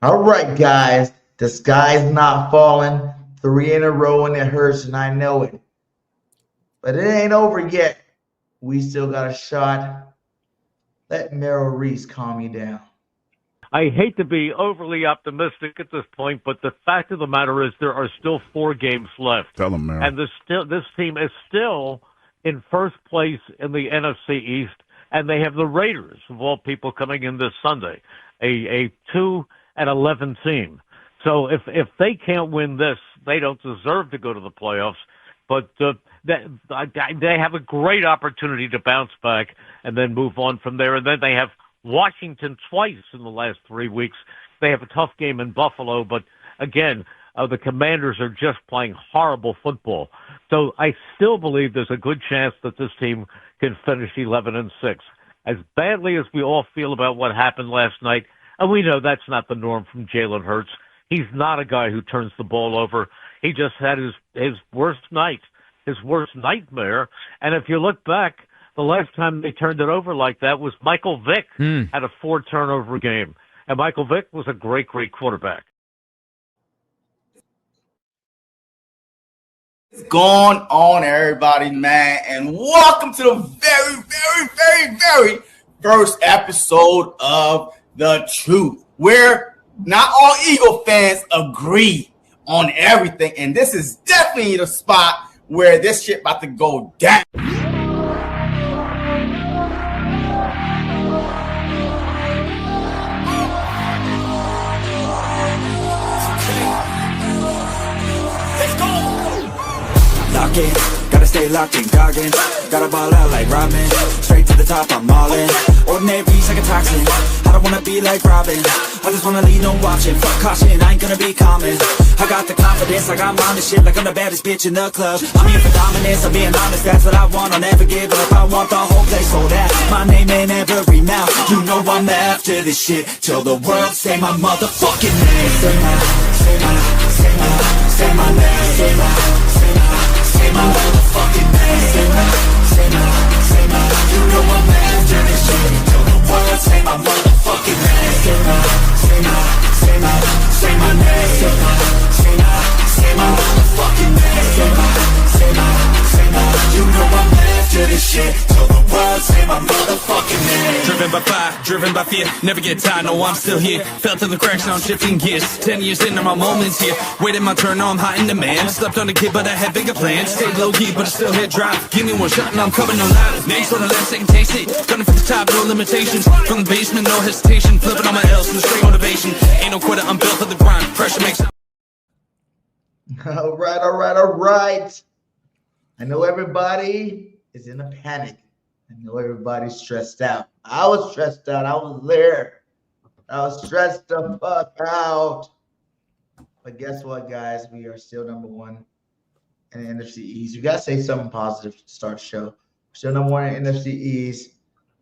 All right, guys. The sky's not falling. 3 in a row, and it hurts, and I know it. But it ain't over yet. We still got a shot. Let Merrill Reese calm you down. I hate to be overly optimistic at this point, but the fact of the matter is there are still 4 games left. Tell them, Merrill. And this team is still in first place in the NFC East, and they have the Raiders, of all people, coming in this Sunday, a 2-11 team. So if they can't win this, they don't deserve to go to the playoffs. But they have a great opportunity to bounce back and then move on from there. And then they have Washington twice in the last 3 weeks. They have a tough game in Buffalo, but again, the Commanders are just playing horrible football. So I still believe there's a good chance that this team can finish 11-6. As badly as we all feel about what happened last night, and we know that's not the norm from Jalen Hurts. He's not a guy who turns the ball over. He just had his worst night, his worst nightmare. And if you look back, the last time they turned it over like that was Michael Vick had a 4-turnover game. And Michael Vick was a great, great quarterback. What's going on, everybody, man? And welcome to the very, very, very, very first episode of The Truth, where not all Eagle fans agree on everything. And this is definitely the spot where this shit about to go down. Gotta stay locked in, Goggins. Gotta ball out like Robin. Straight to the top, I'm all in. Ordinary's like a toxin. I don't wanna be like Robin. I just wanna lead, no watching. Fuck caution, I ain't gonna be common. I got the confidence, like I'm on the shit, like I'm the baddest bitch in the club. I'm here for dominance, I'm being honest, that's what I want. I'll never give up, I want the whole place sold out. My name in every mouth, you know I'm after this shit. Till the world say my motherfucking name. Say my name. Say my motherfucking name. Say my, you know I'm after this shit. Till the world say my motherfucking name. Say my name. Say my motherfucking name. Say my, you know I'm after this shit. Till the world say my motherfucking name. Driven by fire, driven by fear, never get tired, no I'm still here. Felt in the cracks, now I'm shifting gears. 10 years in, my moments here. Waiting my turn, now I'm hot in demand. Slept on a kid, but I had bigger plans. Stayed low key, but I still hit drive. Give me one shot and I'm coming no louder. Names on the left, second taste it. Gunning for the top, no limitations. From the basement, no hesitation. Flipping on my L's from straight motivation. Ain't no quitter, I'm built for the grind. Pressure makes up. All right. I know everybody is in a panic. I know everybody's stressed out. I was stressed out. I was there. I was stressed the fuck out. But guess what, guys? We are still number one in the NFC East. You got to say something positive to start the show. We're still number one in the NFC East.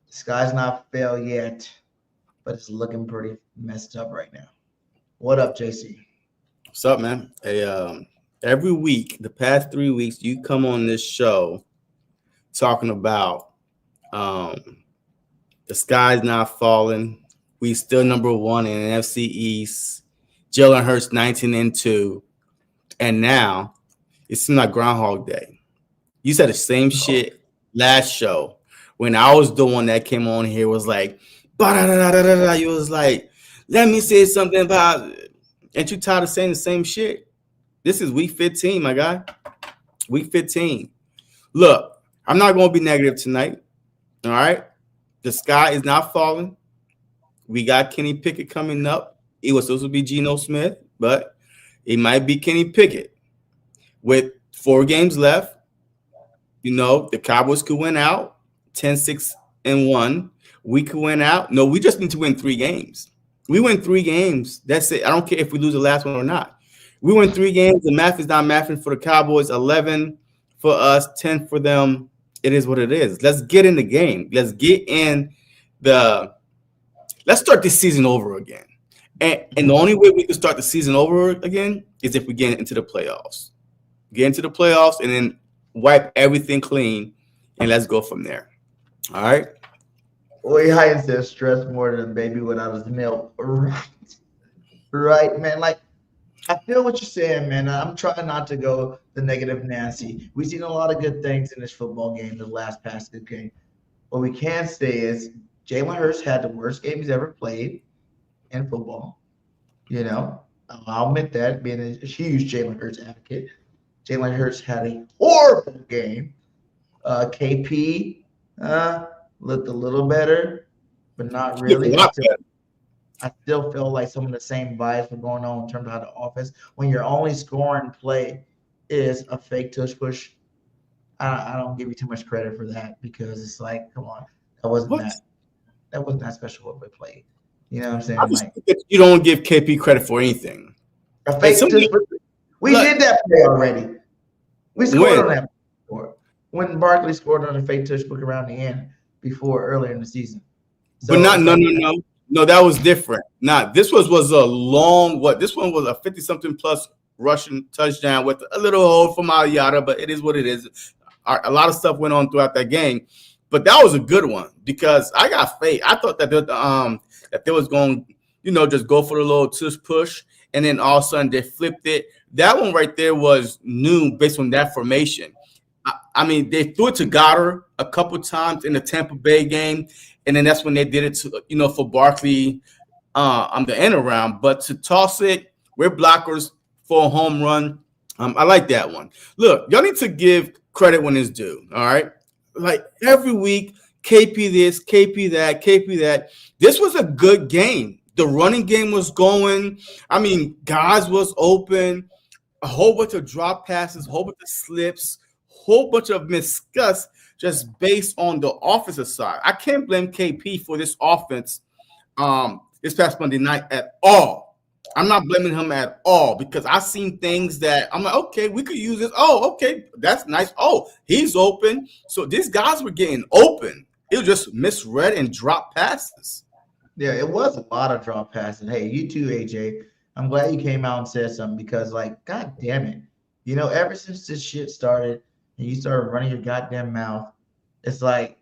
The sky's not fell yet, but it's looking pretty messed up right now. What up, JC? What's up, man? Hey, every week, the past 3 weeks, you come on this show talking about the sky's not falling. We still number one in the NFC East. Jalen Hurts 19-2. And now it seems like Groundhog Day. You said the same shit last show when I was the one that came on here was like, ba-da-da-da-da-da. You was like, let me say something about it. Ain't you tired of saying the same shit? This is week 15, my guy. Week 15. Look, I'm not going to be negative tonight. All right? The sky is not falling. We got Kenny Pickett coming up. It was supposed to be Geno Smith, but it might be Kenny Pickett. With 4 games left, you know, the Cowboys could win out 10-6-1. We could win out. No, we just need to win 3 games. We win 3 games. That's it. I don't care if we lose the last one or not. We win 3 games. The math is not mathing for the Cowboys. 11 for us, 10 for them. It is what it is. Let's get in the game. Let's get in let's start this season over again. And the only way we can start the season over again is if we get into the playoffs. Get into the playoffs and then wipe everything clean and let's go from there. All right? Boy, Hyatt says stress more than a baby without his milk. Right, man. Like, I feel what you're saying, man. I'm trying not to go the negative Nancy. We've seen a lot of good things in this football game, the last past good game. What we can say is Jalen Hurts had the worst game he's ever played in football. You know, I'll admit that, being a huge Jalen Hurts advocate. Jalen Hurts had a horrible game. KP looked a little better, but not really. I still feel like some of the same vibes were going on in terms of how the offense, when your only scoring play is a fake tush push, I don't give you too much credit for that, because it's like, come on, that wasn't that special what we played. You know what I'm saying? I just think that you don't give KP credit for anything. A fake tush push. We did that play already. We scored on that before. When Barkley scored on a fake tush push around the end earlier in the season. So, but no, that was different. This was a long this one was a 50-something plus rushing touchdown with a little hold from Aliata, but it is what it is. A lot of stuff went on throughout that game, but that was a good one because I got faith. I thought that they was going, just go for the little tush push, and then all of a sudden they flipped it. That one right there was new based on that formation. I mean, they threw it to Goddard a couple times in the Tampa Bay game, and then that's when they did it to, for Barkley on the end around. But to toss it, we're blockers for a home run. I like that one. Look, y'all need to give credit when it's due, all right? Like every week, KP this, KP that, KP that. This was a good game. The running game was going. I mean, guys was open. A whole bunch of drop passes, a whole bunch of slips, whole bunch of miscuts just based on the offensive side. I can't blame KP for this offense this past Monday night at all. I'm not blaming him at all because I've seen things that I'm like, okay, we could use this. Oh, okay, that's nice. Oh, he's open. So these guys were getting open. It was just misread and drop passes. Yeah, it was a lot of drop passes. Hey, you too, AJ. I'm glad you came out and said something because, like, God damn it. Ever since this shit started and you started running your goddamn mouth, it's like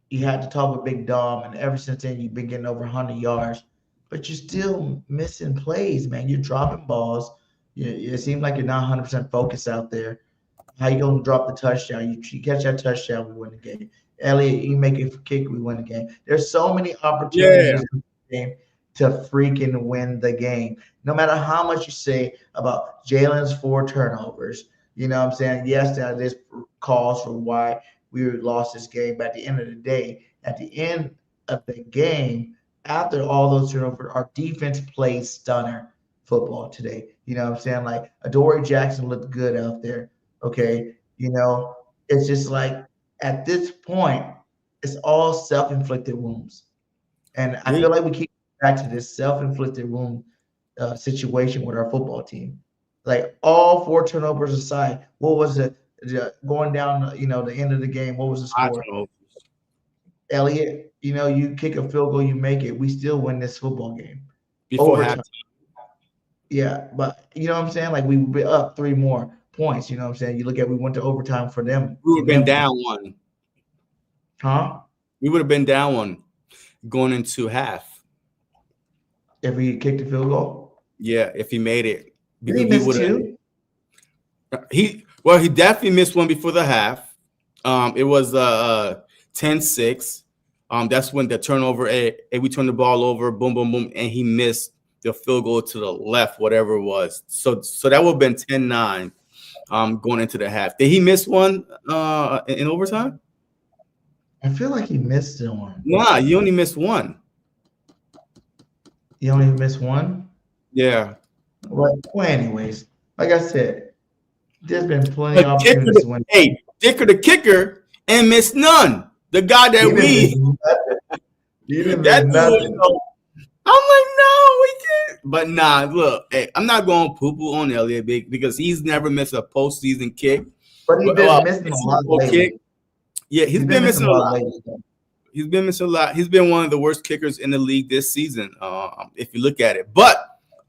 you had to talk with Big Dom, and ever since then you've been getting over 100 yards, but you're still missing plays, man. You're dropping balls. It seems like you're not 100% focused out there. How you going to drop the touchdown? You catch that touchdown, we win the game. Elliott, you make it for kick, we win the game. There's so many opportunities in the game to freaking win the game. No matter how much you say about Jalen's 4 turnovers, you know what I'm saying? Yes, that is cause for why we lost this game. But at the end of the day, at the end of the game, after all those turnovers, our defense played stunner football today. You know what I'm saying? Like, Adoree Jackson looked good out there. Okay. It's just like at this point, it's all self-inflicted wounds. And I feel like we keep back to this self-inflicted wound situation with our football team. Like, all 4 turnovers aside, what was it going down, the end of the game? What was the score? Elliott, you kick a field goal, you make it. We still win this football game. Before halftime. Yeah, but you know what I'm saying? Like, we were up 3 more points. You know what I'm saying? You look at, we went to overtime for them. We would have been down 1. Huh? We would have been down 1 going into half. If we kicked a field goal? Yeah, if he made it. Did he miss 2? He definitely missed 1 before the half. It was 10-6. That's when the turnover, and we turned the ball over, boom, boom, boom, and he missed the field goal to the left, whatever it was. So that would have been 10-9 going into the half. Did he miss 1 in overtime? I feel like he missed 1. Nah, you only missed 1. You only missed 1? Yeah. Well, anyways, like I said, there's been plenty of opportunities to win. Hey, Dicker the kicker and missed none. The guy that you didn't miss nothing. I'm like, no, we can't. But nah, look, hey, I'm not going poo-poo on Elliott because he's never missed a postseason kick. But he's been missing a lot lately. Yeah, he's been missing a lot. He's been missing a lot. He's been one of the worst kickers in the league this season, if you look at it. But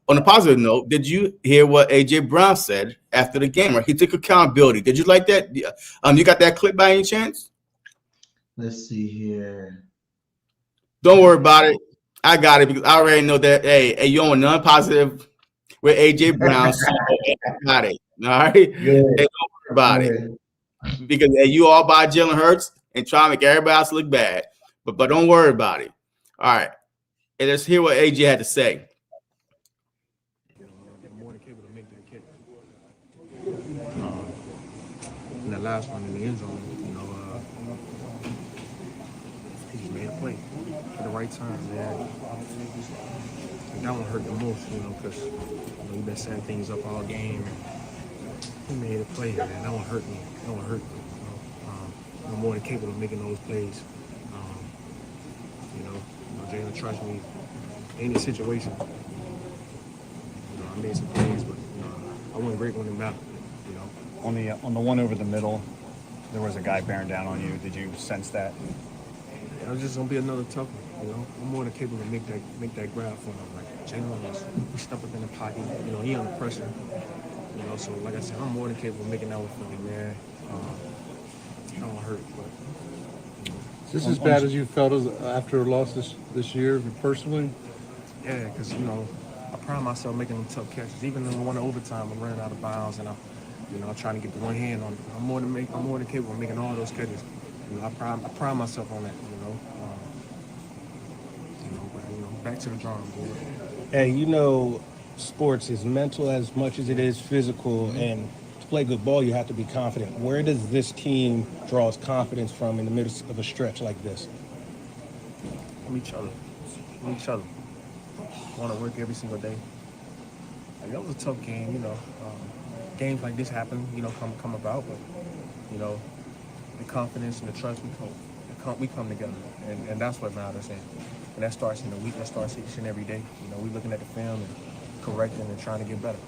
on a positive note, did you hear what AJ Brown said after the game? Right, he took accountability. Did you like that? You got that clip by any chance? Let's see here. Don't worry about it. I got it because I already know that. Hey, you on none positive with AJ Brown. So I got it. All right. Hey, Good. don't worry about it Good. because you all buy Jalen Hurts and try to make everybody else look bad. But don't worry about it. All right. And let's hear what AJ had to say. More than capable to make that kick. And that last one in the end zone, he just made a play at the right time, man. And that one hurt the most, because we've been setting things up all game. He made a play, man. That one hurt me. That one hurt me. I'm more than capable of making those plays. Jalen trusts me in any situation. I made some plays, but I wasn't great when it mattered. On the one over the middle, there was a guy bearing down on you. Did you sense that? It was just gonna be another tough one. I'm more than capable to make that grab for him. Like Jalen was, he stepped up in the pocket. He under pressure. So like I said, I'm more than capable of making that one for him, man. It don't hurt, but. Is this as bad as you felt after a loss this year, personally? Yeah, because I pride myself making them tough catches. Even in the one overtime, I'm running out of bounds, and I'm trying to get the one hand on it. I'm more than capable of making all those catches. I pride myself on that. But back to the drawing board. Hey, sports is mental as much as it is physical, and to play good ball, you have to be confident. Where does this team draw its confidence from in the middle of a stretch like this? From each other. Want to work every single day. That was a tough game, games like this happen, come about, but the confidence and the trust we come together, and that's what matters. And that starts in the week. That starts each and every day. We looking at the film and correcting and trying to get better.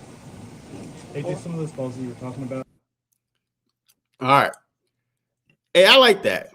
Hey, did some of those balls that you were talking about? All right. Hey, I like that.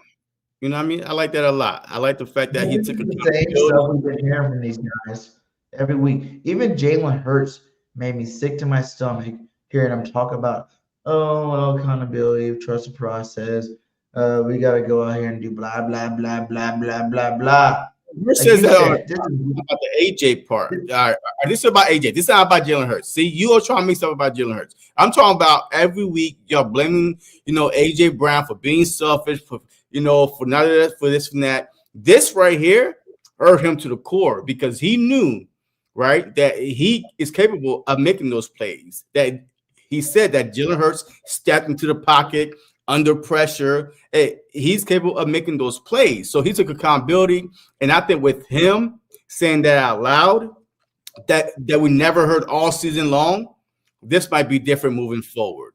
You know what I mean? I like that a lot. I like the fact that he took the same stuff we've been hearing from these guys every week. Even Jalen Hurts made me sick to my stomach hearing him talk about, accountability, trust the process. We got to go out here and do blah, blah, blah, blah, blah, blah, blah. Who says that about the AJ part? All right, this is about AJ. This is not about Jalen Hurts. See, you are trying to make stuff about Jalen Hurts. I'm talking about every week y'all blaming, AJ Brown for being selfish, for none of that, for this and that. This right here hurt him to the core because he knew, right, that he is capable of making those plays. That he said that Jalen Hurts stepped into the pocket under pressure. Hey, he's capable of making those plays. So he took accountability. And I think with him saying that out loud, that we never heard all season long, this might be different moving forward.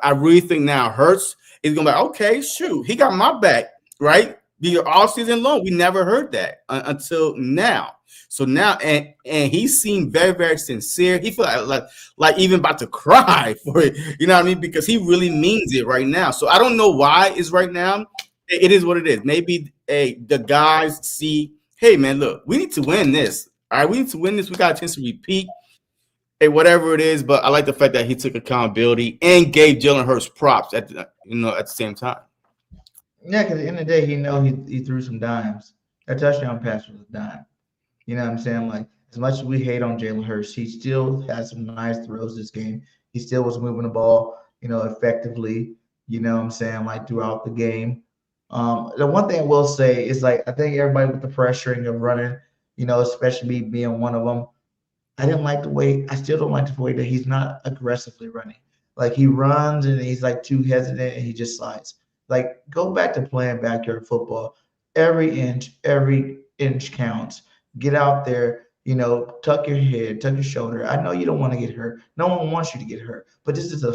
I really think now Hurts is going to be like, okay, shoot, he got my back, right? All season long, we never heard that until now. So now, and he seemed very, very sincere. He felt like even about to cry for it. You know what I mean? Because he really means it right now. So I don't know why it's right now. It is what it is. Maybe the guys see, hey, man, look, we need to win this. All right, we need to win this. We got a chance to repeat. Hey, whatever it is. But I like the fact that he took accountability and gave Jalen Hurts props at the same time. Yeah, because at the end of the day, he threw some dimes. That touchdown pass was a dime. You know what I'm saying? Like, as much as we hate on Jalen Hurts, he still had some nice throws this game. He still was moving the ball, effectively, you know what I'm saying, like throughout the game. The one thing I will say is, like, I think everybody with the pressuring of running, especially me being one of them, I still don't like the way that he's not aggressively running. Like, he runs and he's like too hesitant and he just slides. Like, go back to playing backyard football. Every inch counts. Get out there, tuck your head, tuck your shoulder. I know you don't want to get hurt. No one wants you to get hurt. But this is a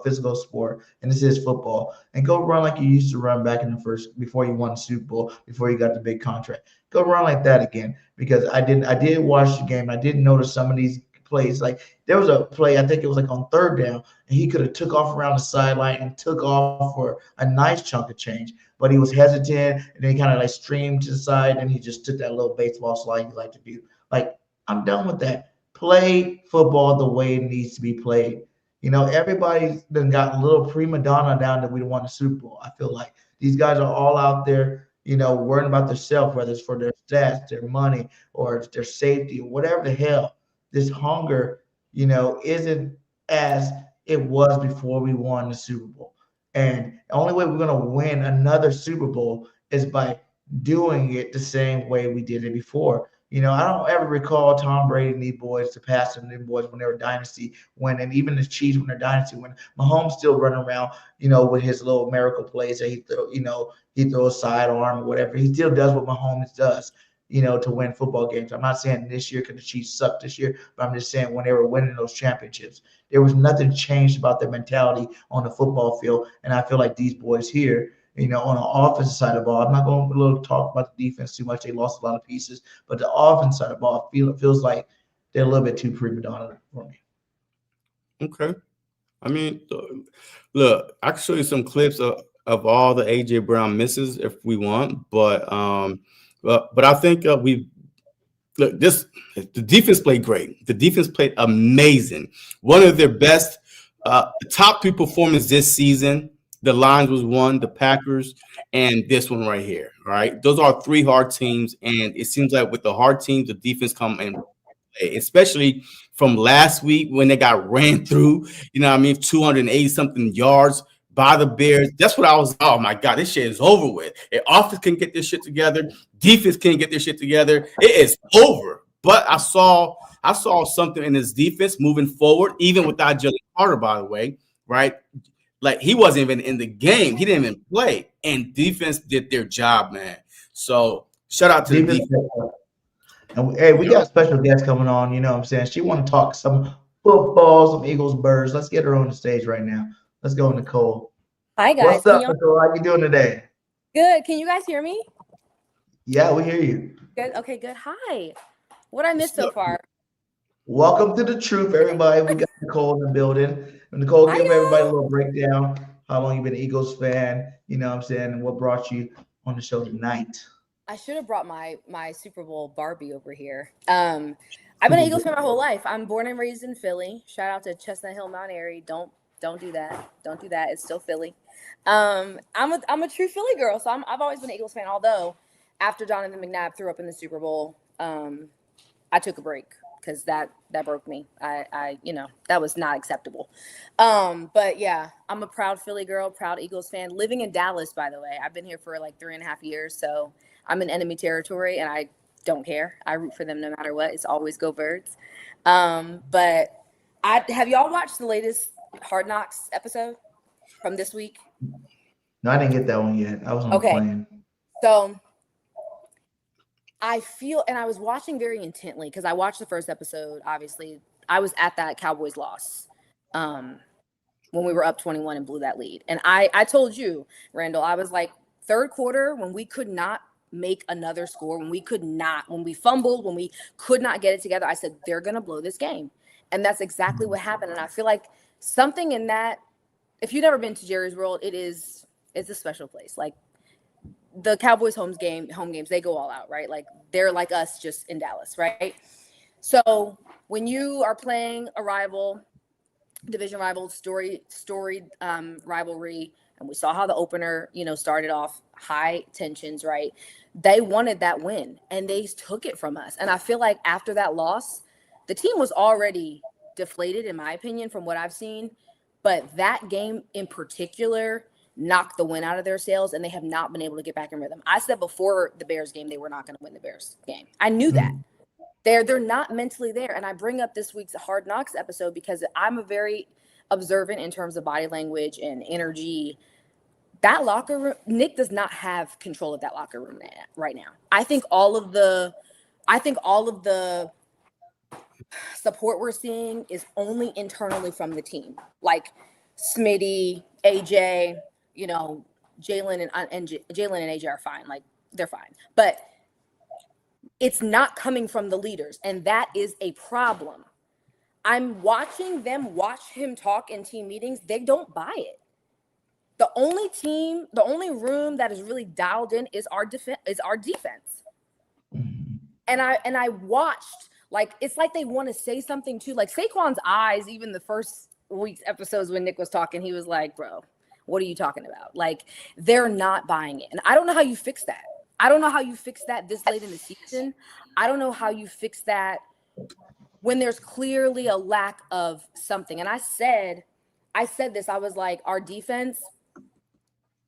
physical sport, and this is football. And go run like you used to run back in before you won the Super Bowl, before you got the big contract. Go run like that again, because I did watch the game. I did notice some of these plays. Like, there was a play, I think it was like on third down, and he could have took off around the sideline and took off for a nice chunk of change. But he was hesitant, and then he kind of like streamed to the side, and he just took that little baseball slide he like to do. Like, I'm done with that. Play football the way it needs to be played. Everybody's done got a little prima donna down that we won the Super Bowl. I feel like these guys are all out there, worrying about themselves, whether it's for their stats, their money, or their safety, or whatever the hell. This hunger, isn't as it was before we won the Super Bowl. And the only way we're going to win another Super Bowl is by doing it the same way we did it before. I don't ever recall Tom Brady and these boys surpassing them boys when they were dynasty when, and even the Chiefs when they're dynasty when Mahomes still running around, with his little miracle plays that he throw, he throws a sidearm or whatever. He still does what Mahomes does, to win football games. I'm not saying this year because the Chiefs sucked this year, but I'm just saying when they were winning those championships, there was nothing changed about their mentality on the football field. And I feel like these boys here, on the offensive side of the ball, I'm not going to talk about the defense too much. They lost a lot of pieces, but the offense side of the ball feels like they're a little bit too prima donna for me. Okay. I mean, look, I can show you some clips of all the AJ Brown misses if we want, but I think the defense played great. The defense played amazing. One of their best, top 3 performances this season. The Lions was one, the Packers, and this one right here. Right, those are 3 hard teams, and it seems like with the hard teams, the defense come and play, especially from last week when they got ran through. 280 something yards by the Bears. That's what I was. Oh my God, this shit is over with. If offense can get this shit together, defense can't get this shit together. It is over. But I saw something in his defense moving forward, even without Jalen Hurts, by the way. Right. Like he wasn't even in the game. He didn't even play. And defense did their job, man. So shout out to the defense. And hey, we got special guests coming on, you know what I'm saying? She want to talk some football, some Eagles, Birds. Let's get her on the stage right now. Let's go, Nicole. Hi, guys. What's up, Nicole? How you doing today? Good. Can you guys hear me? Yeah, we hear you. Good. Okay, good. Hi. What I missed so far? Welcome to the truth, everybody. We got Nicole in the building. Nicole, give everybody a little breakdown. How long you been an Eagles fan? You know what I'm saying? And what brought you on the show tonight? I should have brought my Super Bowl Barbie over here. I've been an Eagles fan my whole life. I'm born and raised in Philly. Shout out to Chestnut Hill, Mount Airy. Don't do that. Don't do that. It's still Philly. I'm a true Philly girl, so I've always been an Eagles fan. Although after Donovan McNabb threw up in the Super Bowl, I took a break because that broke me. I that was not acceptable. But yeah, I'm a proud Philly girl, proud Eagles fan. Living in Dallas, by the way. I've been here for like 3.5 years, so I'm in enemy territory, and I don't care. I root for them no matter what. It's always go Birds. But have y'all watched the latest Hard Knocks episode from this week? No, I didn't get that one yet. I was on the plane. So I feel, and I was watching very intently because I watched the first episode. Obviously, I was at that Cowboys loss when we were up 21 and blew that lead. And I told you, Randall, I was like, third quarter, when we could not make another score, when we fumbled, when we could not get it together, I said, they're going to blow this game. And that's exactly what happened. And I feel like something in that, if you've never been to Jerry's World, it's a special place. Like the Cowboys home games, they go all out, right? Like they're like us just in Dallas, right? So when you are playing a division rival, storied rivalry, and we saw how the opener, started off high tensions, right? They wanted that win, and they took it from us. And I feel like after that loss, the team was already deflated, in my opinion, from what I've seen. But that game in particular knocked the win out of their sails, and they have not been able to get back in rhythm. I said before the Bears game, they were not going to win the Bears game. I knew that. They're not mentally there. And I bring up this week's Hard Knocks episode because I'm a very observant in terms of body language and energy. That locker room, Nick does not have control of that locker room right now. I think all of the support we're seeing is only internally from the team. Like Smitty, AJ, Jalen and AJ are fine. Like they're fine. But it's not coming from the leaders, and that is a problem. I'm watching them watch him talk in team meetings. They don't buy it. The only room that is really dialed in is our defense. And I watched, like, it's like they want to say something too. Like Saquon's eyes, even the first week's episodes when Nick was talking, he was like, bro, what are you talking about? Like, they're not buying it. And I don't know how you fix that. I don't know how you fix that this late in the season. I don't know how you fix that when there's clearly a lack of something. And I said this, I was like, our defense,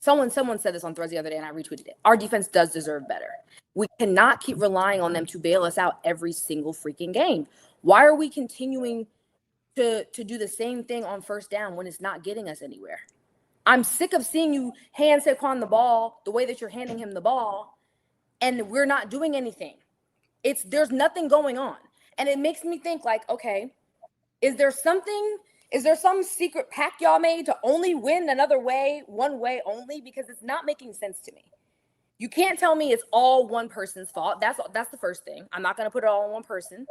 someone said this on Threads the other day and I retweeted it. Our defense does deserve better. We cannot keep relying on them to bail us out every single freaking game. Why are we continuing to do the same thing on first down when it's not getting us anywhere? I'm sick of seeing you hand Saquon the ball the way that you're handing him the ball, and we're not doing anything. There's nothing going on. And it makes me think like, okay, is there some secret pact y'all made to only win another way, one way only? Because it's not making sense to me. You can't tell me it's all one person's fault. That's the first thing. I'm not going to put it all on one person.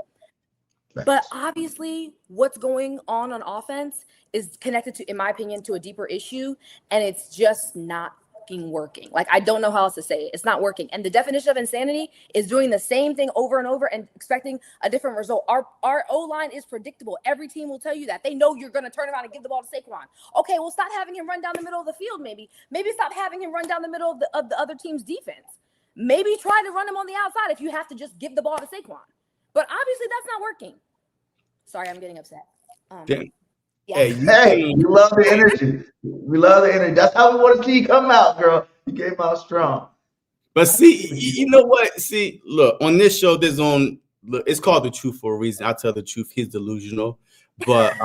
Right. But obviously what's going on offense is connected to, in my opinion, to a deeper issue. And it's just not working. Like, I don't know how else to say it. It's not working. And the definition of insanity is doing the same thing over and over and expecting a different result. Our O-line is predictable. Every team will tell you that. They know you're going to turn around and give the ball to Saquon. Okay, well, stop having him run down the middle of the field maybe. Maybe stop having him run down the middle of the other team's defense. Maybe try to run him on the outside if you have to just give the ball to Saquon. But obviously that's not working. Sorry, I'm getting upset. Yeah. Hey, we love the energy. We love the energy. That's how we want to see you come out, girl. You came out strong. But see, you know what? See, look, on this show, it's called The Truth for a reason. I'll tell the truth. He's delusional. But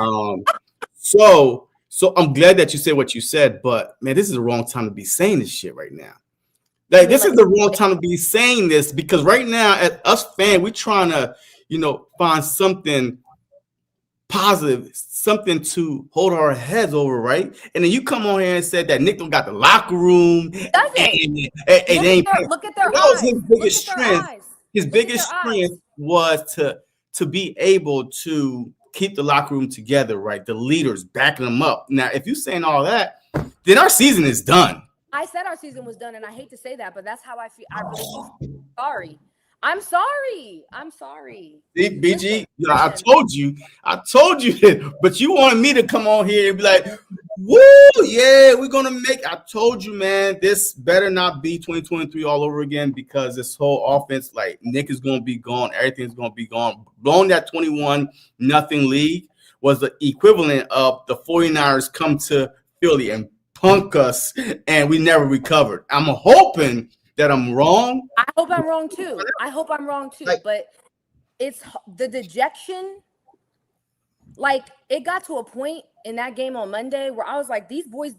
so I'm glad that you said what you said, but man, this is the wrong time to be saying this shit right now. Like, this is the wrong time to be saying this, because right now, as us fans, we're trying to, find something positive, something to hold our heads over, right? And then you come on here and said that Nick don't got the locker room. Look at their eyes. His biggest strength. His biggest strength was to be able to keep the locker room together, right? The leaders backing them up. Now, if you're saying all that, then our season is done. I said our season was done, and I hate to say that, but that's how I feel. I really feel sorry. I'm sorry. See, BG, I told you that, but you wanted me to come on here and be like, woo, yeah, we're going to make, I told you, man, this better not be 2023 all over again, because this whole offense, like, Nick is going to be gone. Everything's going to be gone. Blowing that 21-0 lead was the equivalent of the 49ers come to Philly and punk us, and we never recovered. I'm hoping that I'm wrong. I hope I'm wrong too. But it's the dejection. Like, it got to a point in that game on Monday where I was like, these boys,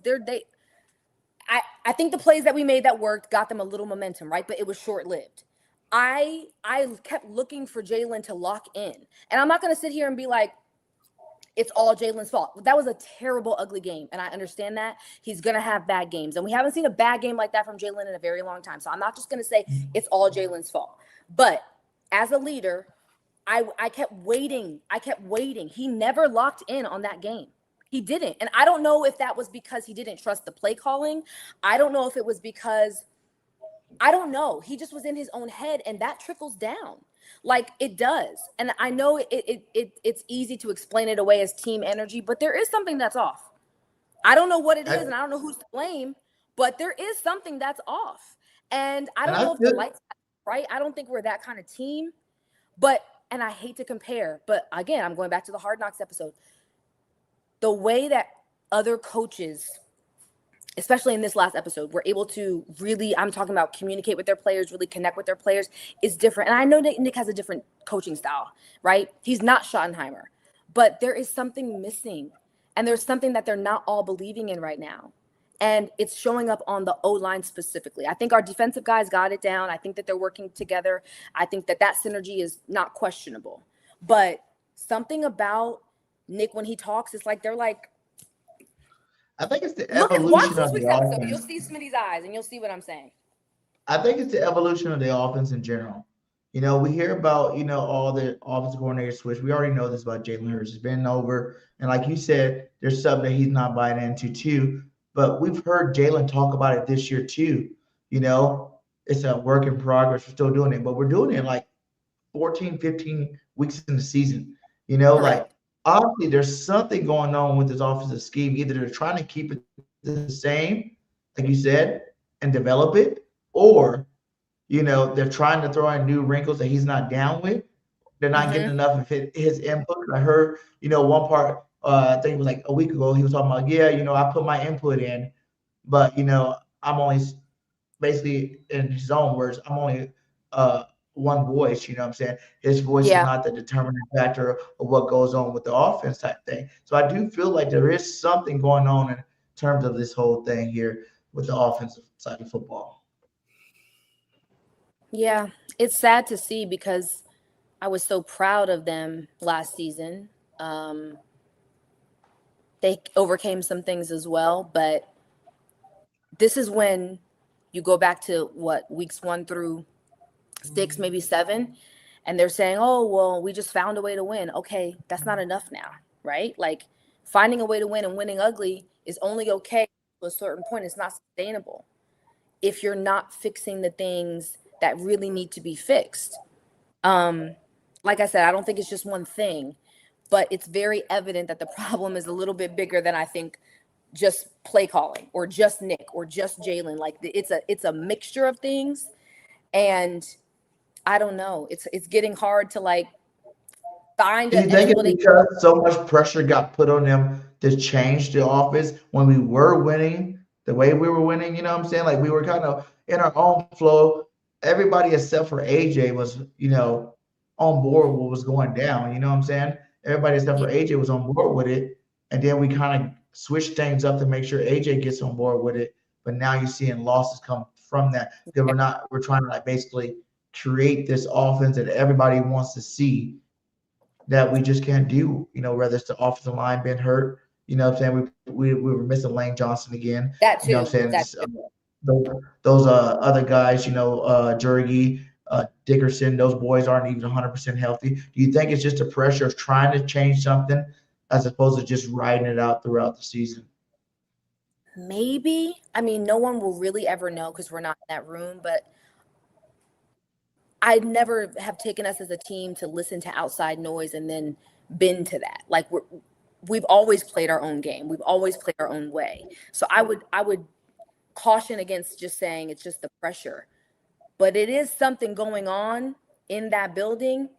I think the plays that we made that worked got them a little momentum, right? But it was short-lived. I kept looking for Jalen to lock in. And I'm not going to sit here and be like, it's all Jalen's fault. That was a terrible, ugly game, and I understand that. He's going to have bad games, and we haven't seen a bad game like that from Jalen in a very long time. So I'm not just going to say it's all Jalen's fault. But as a leader, I kept waiting. He never locked in on that game. He didn't. And I don't know if that was because he didn't trust the play calling. I don't know if it was because – I don't know. He just was in his own head, and that trickles down. Like, it does. And I know it's easy to explain it away as team energy, but there is something that's off. I don't know what it is, and I don't know who's to blame, but there is something that's off. And I don't know if the lights are right. I don't think we're that kind of team. And I hate to compare, but again, I'm going back to the Hard Knocks episode. The way that other coaches, especially in this last episode, were able to really, I'm talking about communicate with their players, really connect with their players, is different. And I know Nick has a different coaching style, right? He's not Schottenheimer, but there is something missing. And there's something that they're not all believing in right now. And it's showing up on the O-line specifically. I think our defensive guys got it down. I think that they're working together. I think that synergy is not questionable. But something about Nick, when he talks, it's like they're like, I think it's the evolution of the offense. You'll see Smitty's eyes, and you'll see what I'm saying. I think it's the evolution of the offense in general. We hear about, all the offensive coordinator switch. We already know this about Jalen Hurts. It's been over. And like you said, there's something that he's not buying into too. But we've heard Jalen talk about it this year too. It's a work in progress. We're still doing it, but we're doing it like 14, 15 weeks in the season. Like, obviously, there's something going on with this offensive scheme. Either they're trying to keep it the same, like you said, and develop it, or they're trying to throw in new wrinkles that he's not down with. They're not getting enough of his input. I heard, one part, I think it was like a week ago, he was talking about, yeah, I put my input in, but, I'm only basically, in his own words, I'm only one voice, what I'm saying? His voice is Yeah. not the determining factor of what goes on with the offense type thing. So I do feel like there is something going on in terms of this whole thing here with the offensive side of football. Yeah, it's sad to see because I was so proud of them last season. They overcame some things as well, but this is when you go back to weeks 1 through 6, maybe 7, and they're saying, oh, well, we just found a way to win. Okay, that's not enough now, right? Like, finding a way to win and winning ugly is only okay to a certain point. It's not sustainable if you're not fixing the things that really need to be fixed. Like I said, I don't think it's just one thing, but it's very evident that the problem is a little bit bigger than I think just play calling or just Nick or just Jalen. Like, it's a mixture of things, and I don't know. It's getting hard to like find Do you think it's because so much pressure got put on them to change the offense when we were winning the way we were winning? You know what I'm saying? Like, we were kind of in our own flow. Everybody except for AJ was, on board with what was going down. You know what I'm saying? Everybody except for AJ was on board with it. And then we kind of switched things up to make sure AJ gets on board with it. But now you're seeing losses come from that because we're trying to like basically create this offense that everybody wants to see that we just can't do, whether it's the offensive line being hurt, you know what I'm saying? We were missing Lane Johnson again. that too. You know what I'm saying? Those other guys, Jurgi, Dickerson, those boys aren't even 100% healthy. Do you think it's just a pressure of trying to change something as opposed to just riding it out throughout the season? Maybe. I mean, no one will really ever know because we're not in that room, but I never have taken us as a team to listen to outside noise and then bend to that. Like, we've always played our own game. We've always played our own way. So I would caution against just saying it's just the pressure, but it is something going on in that building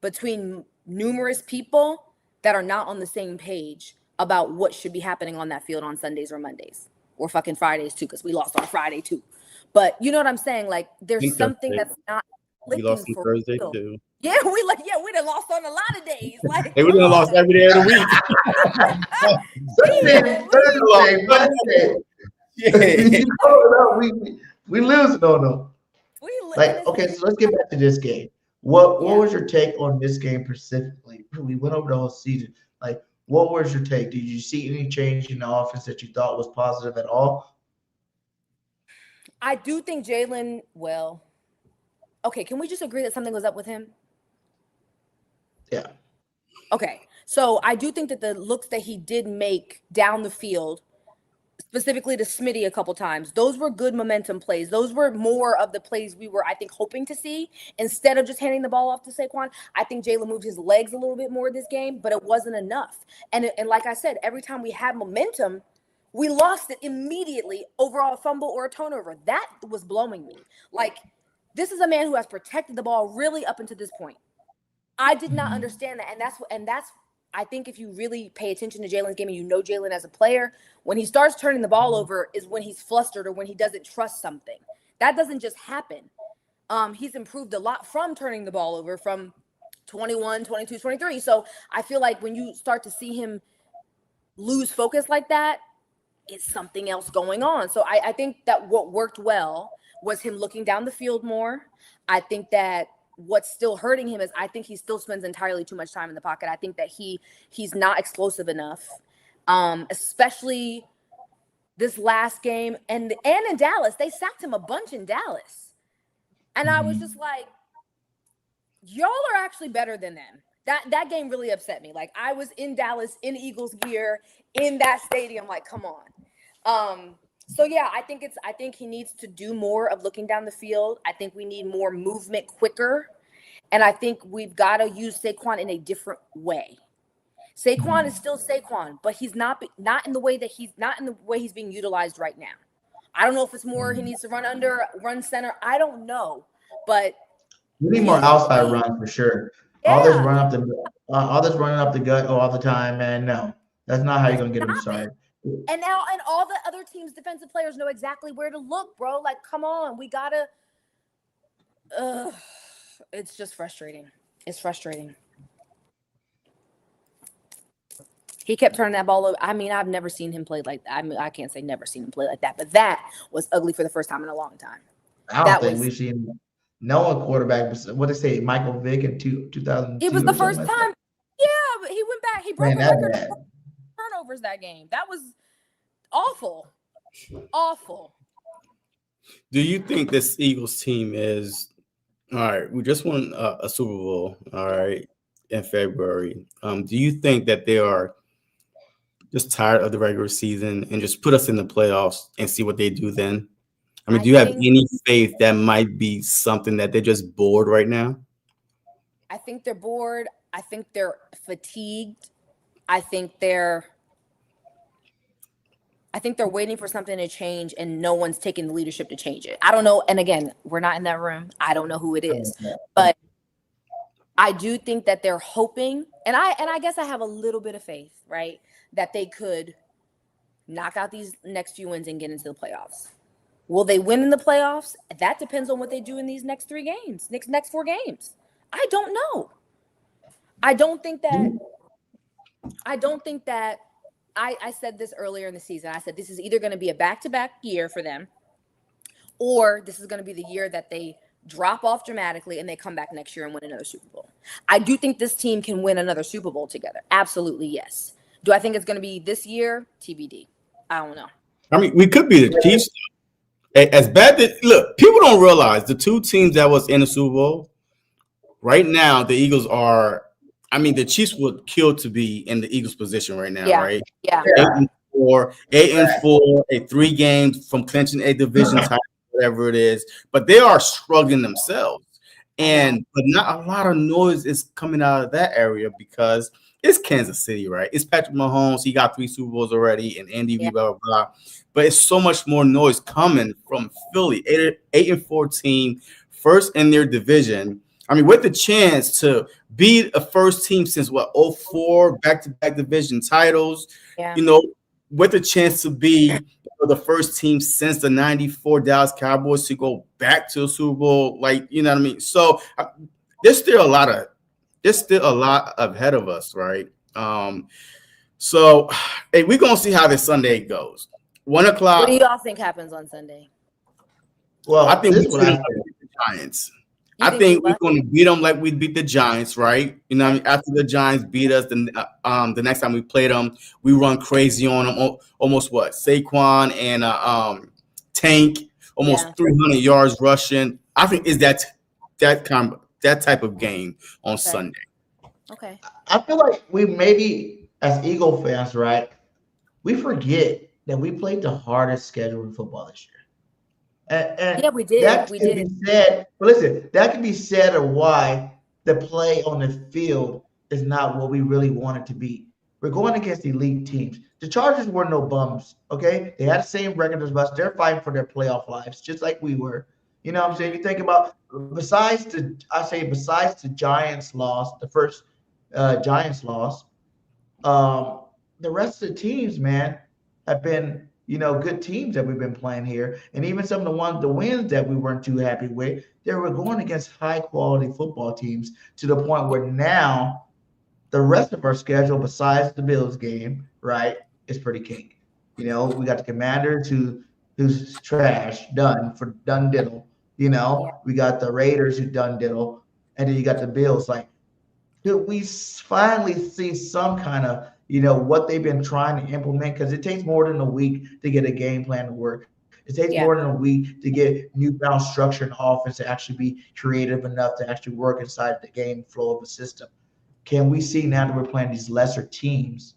between numerous people that are not on the same page about what should be happening on that field on Sundays or Mondays or fucking Fridays too, because we lost on Friday too. But you know what I'm saying? Like, there's something that's not we lost on Thursday real. too. Yeah, we done lost on a lot of days. Like, Hey, we done lost every day of the week. We losing on them. Like, okay, so let's get back to this game. What was your take on this game specifically? We went over the whole season. Like, what was your take? Did you see any change in the offense that you thought was positive at all? I do think Jalen, okay, can we just agree that something was up with him? Yeah. Okay, so I do think that the looks that he did make down the field, specifically to Smitty a couple times, those were good momentum plays. Those were more of the plays we were, I think, hoping to see. Instead of just handing the ball off to Saquon, I think Jalen moved his legs a little bit more this game, but it wasn't enough. And like I said, every time we had momentum, we lost it immediately over a fumble or a turnover. That was blowing me. Like, this is a man who has protected the ball really up until this point. I did not understand that. And that's I think if you really pay attention to Jalen's game and you know Jalen as a player, when he starts turning the ball over is when he's flustered or when he doesn't trust something. That doesn't just happen. He's improved a lot from turning the ball over from 21, 22, 23. So I feel like when you start to see him lose focus like that, it's something else going on. So I think that what worked well was him looking down the field more. I think that what's still hurting him is I think he still spends entirely too much time in the pocket. I think that he's not explosive enough, especially this last game. And in Dallas, they sacked him a bunch in Dallas. And I was just like, y'all are actually better than them. That game really upset me. Like, I was in Dallas in Eagles gear in that stadium. Like, come on. So yeah, I think he needs to do more of looking down the field. I think we need more movement quicker. And I think we've got to use Saquon in a different way. Saquon is still Saquon, but he's not in the way that he's being utilized right now. I don't know if it's more he needs to run under, run center. I don't know, but we need more outside runs for sure. All this running up the gut all the time, man. No, that's not how you're gonna get them started. And all the other teams' defensive players know exactly where to look, bro. Like, come on, we gotta. It's just frustrating. It's frustrating. He kept turning that ball over. I mean, I've never seen him play like that. I mean, I can't say never seen him play like that, but that was ugly for the first time in a long time. I don't think we've seen no one quarterback. What they say, Michael Vick in 2002. It was the first time. Yeah, but he went back. He broke the record for turnovers that game. That was awful. Awful. Do you think this Eagles team is all right? We just won a Super Bowl, all right, in February. Do you think that they are just tired of the regular season and just put us in the playoffs and see what they do then? I mean, do you have any faith that might be something that they're just bored right now? I think they're bored. I think they're fatigued. I think they're waiting for something to change and no one's taking the leadership to change it. I don't know. And again, we're not in that room. I don't know who it is, but I do think that they're hoping, and I guess I have a little bit of faith, right, that they could knock out these next few wins and get into the playoffs. Will they win in the playoffs? That depends on what they do in these next 3 games, next 4 games. I don't know. I said this earlier in the season. I said this is either going to be a back-to-back year for them, or this is going to be the year that they drop off dramatically and they come back next year and win another Super Bowl. I do think this team can win another Super Bowl together. Absolutely, yes. Do I think it's going to be this year? TBD. I don't know. I mean, we could be the Chiefs. As bad that look, people don't realize the 2 teams that was in the Super Bowl right now. The Eagles are. I mean, the Chiefs would kill to be in the Eagles' position right now, right? Yeah. 8-4, 8-4, 3 games from clinching a division title, whatever it is. But they are struggling themselves, but not a lot of noise is coming out of that area because it's Kansas City, right? It's Patrick Mahomes. He got 3 Super Bowls already, and Andy, blah blah blah. But it's so much more noise coming from Philly, 8-4 team, first in their division. I mean, with the chance to be a first team since 04 back-to-back division titles, with the chance to be the first team since the 94 Dallas Cowboys to go back to a Super Bowl, you know what I mean? So there's still a lot ahead of us, right? So hey, we're gonna see how this Sunday goes. 1 o'clock. What do y'all think happens on Sunday? Well, I think we're going to beat the Giants. I think we're going to beat them like we beat the Giants, right? You know, what I mean, after the Giants beat us, the next time we played them, we run crazy on them. Almost Saquon and Tank, almost 300 yards rushing. I think is that type of game on Sunday. Okay. I feel like we maybe as Eagle fans, right? We forget that we played the hardest schedule in football this year. And yeah, we did. That can be said, but listen, that can be said of why the play on the field is not what we really want it to be. We're going against elite teams. The Chargers were no bums, okay? They had the same record as us. They're fighting for their playoff lives, just like we were. You know what I'm saying? If you think about, besides the Giants loss, the first Giants loss, the rest of the teams, man, have been, good teams that we've been playing here. And even some of the wins that we weren't too happy with, they were going against high-quality football teams to the point where now the rest of our schedule, besides the Bills game, right, is pretty king. We got the Commanders who's trash, done diddle. We got the Raiders who done diddle. And then you got the Bills. We finally see some kind of what they've been trying to implement, because it takes more than a week to get a game plan to work. It takes more than a week to get newfound structure in offense to actually be creative enough to actually work inside the game flow of a system. Can we see now that we're playing these lesser teams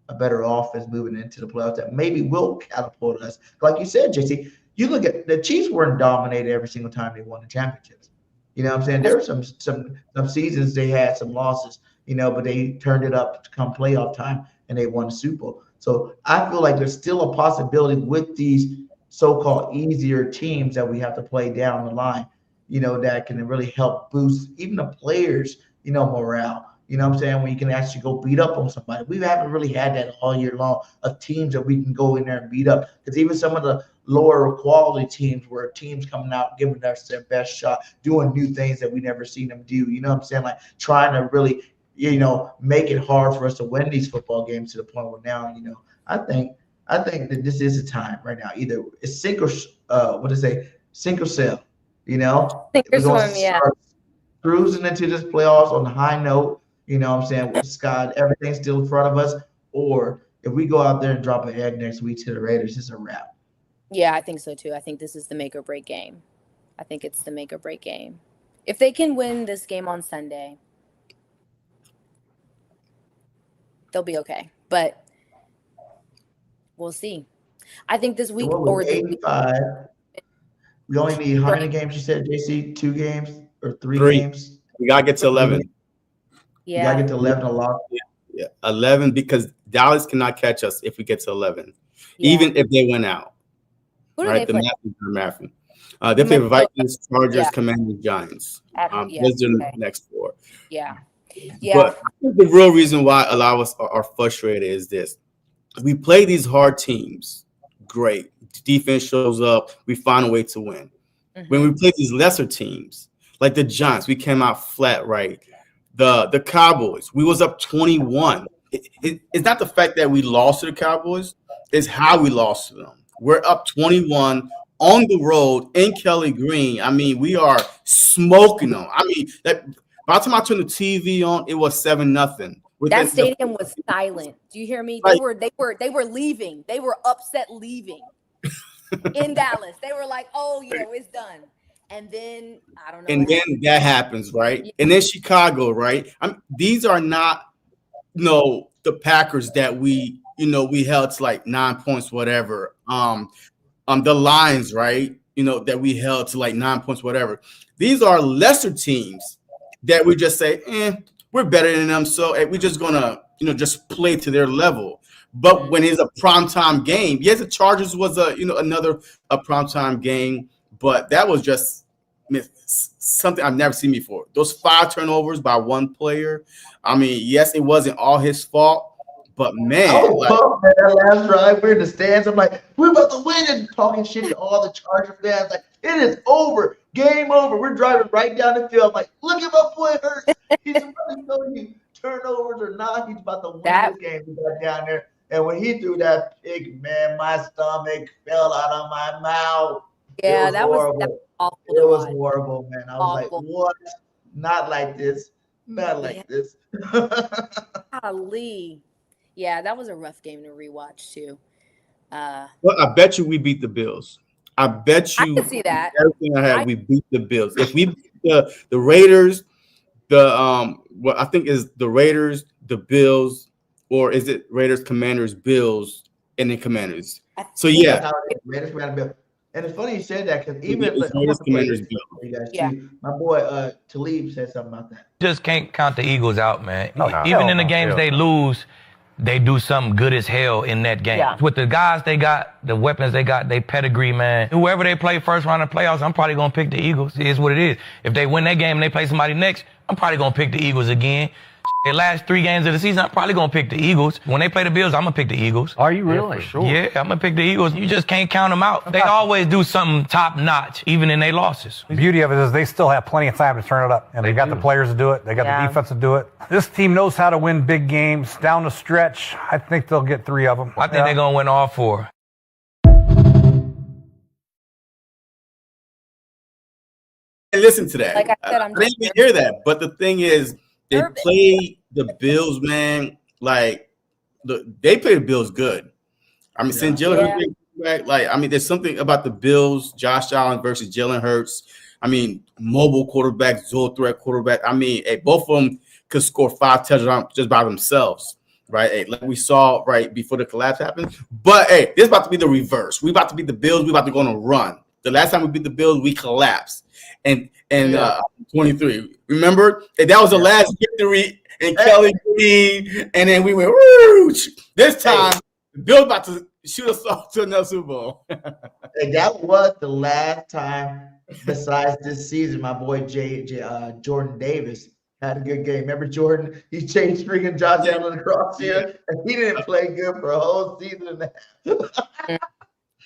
a better offense moving into the playoffs that maybe will catapult us? Like you said, JC, you look at the Chiefs weren't dominated every single time they won the championships. You know what I'm saying? There were some seasons they had some losses, but they turned it up to come playoff time and they won the Super Bowl. So I feel like there's still a possibility with these so-called easier teams that we have to play down the line, that can really help boost even the players, morale. You know what I'm saying? When you can actually go beat up on somebody. We haven't really had that all year long of teams that we can go in there and beat up. Because even some of the lower quality teams where teams coming out, giving us their best shot, doing new things that we never seen them do. You know what I'm saying? Like trying to really, make it hard for us to win these football games to the point where now, I think that this is a time right now. Either it's sink or sink or sell. Sink or We're going swim, to yeah. start cruising into this playoffs on a high note. You know what I'm saying? With Scott, everything's still in front of us. Or if we go out there and drop an egg next week to the Raiders, it's a wrap. Yeah, I think so too. I think this is the make or break game. I think it's the make or break game. If they can win this game on Sunday, they'll be okay. But we'll see. I think this week or 85. We only need how many games you said, JC? 2 games or 3 games? We gotta get to 11. Yeah. You gotta get to 11 a lot. Yeah, 11 because Dallas cannot catch us if we get to 11, even if they win out. Who do right, they play? They play Vikings, Chargers, Commanders, Giants. Those are the next 4. Yeah. But I think the real reason why a lot of us are frustrated is this: we play these hard teams, great. Defense shows up, we find a way to win. Mm-hmm. When we play these lesser teams, like the Giants, we came out flat, right? The Cowboys, we was up 21. It's not the fact that we lost to the Cowboys, it's how we lost to them. We're up 21 on the road in Kelly Green. I mean, we are smoking them. I mean, by the time I turned the TV on, it was 7-0. That stadium was silent. Do you hear me? They were leaving. They were upset leaving in Dallas. They were like, "Oh yeah, it's done." And then I don't know. And then that happens, right? Yeah. And then Chicago, right? These are not, the Packers that we held to like 9 points, whatever. The Lions, right? That we held to like 9 points, whatever. These are lesser teams that we just say, we're better than them, so we're just gonna, just play to their level. But when it's a primetime game, yes, the Chargers was another primetime game, but that was just something I've never seen before. Those 5 turnovers by one player. I mean, yes, it wasn't all his fault, but man, that last drive, we're in the stands. I'm like, we're about to win, and talking shit to all the Charger fans. Like, it is over, game over. We're driving right down the field. I'm like, look at my boy Hurts. He's about to show you turnovers or not. He's about to win this game. We got down there, and when he threw that pick, man, my stomach fell out of my mouth. Yeah, that was awful. It was horrible, man. I was like, what? Not like this. Not like this. Golly. Yeah, that was a rough game to rewatch too. Well, I bet you we beat the Bills. I bet you. I can see that. Everything I had, we beat the Bills. If we beat the Raiders, what I think is the Raiders, the Bills, or is it Raiders, Commanders, Bills, and then Commanders? So yeah. Raiders, Bills. And it's funny you said that because even my boy Talib said something about that. Just can't count the Eagles out, man. Even in the games they lose, they do something good as hell in that game. Yeah. With the guys they got, the weapons they got, they pedigree, man. Whoever they play first round of playoffs, I'm probably going to pick the Eagles. It is what it is. If they win that game and they play somebody next, I'm probably going to pick the Eagles again. The last 3 games of the season, I'm probably going to pick the Eagles. When they play the Bills, I'm going to pick the Eagles. Are you really? Yeah, for sure. Yeah, I'm going to pick the Eagles. You just can't count them out. They always do something top-notch, even in their losses. The beauty of it is they still have plenty of time to turn it up. And they got the players to do it. They got the defense to do it. This team knows how to win big games. Down the stretch, I think they'll get 3 of them. I think they're going to win all 4. And listen to that. Like I said, I didn't even hear that. But the thing is, they play the Bills, man. Like they play the Bills good. I mean, since Jalen Hurts back, there's something about the Bills, Josh Allen versus Jalen Hurts. I mean, mobile quarterback, dual threat quarterback. I mean, both of them could score 5 touchdowns just by themselves, right? Like we saw right before the collapse happened. But this is about to be the reverse. We about to beat the Bills. We about to go on a run. The last time we beat the Bills, we collapsed. And 23. Remember? And that was the last victory in Kelly Green. And then we went, whoosh. This time, the Bills about to shoot us off to another Super Bowl. And that was the last time, besides this season, my boy Jordan Davis had a good game. Remember Jordan? He changed freaking Josh Allen across here, and he didn't play good for a whole season and a half.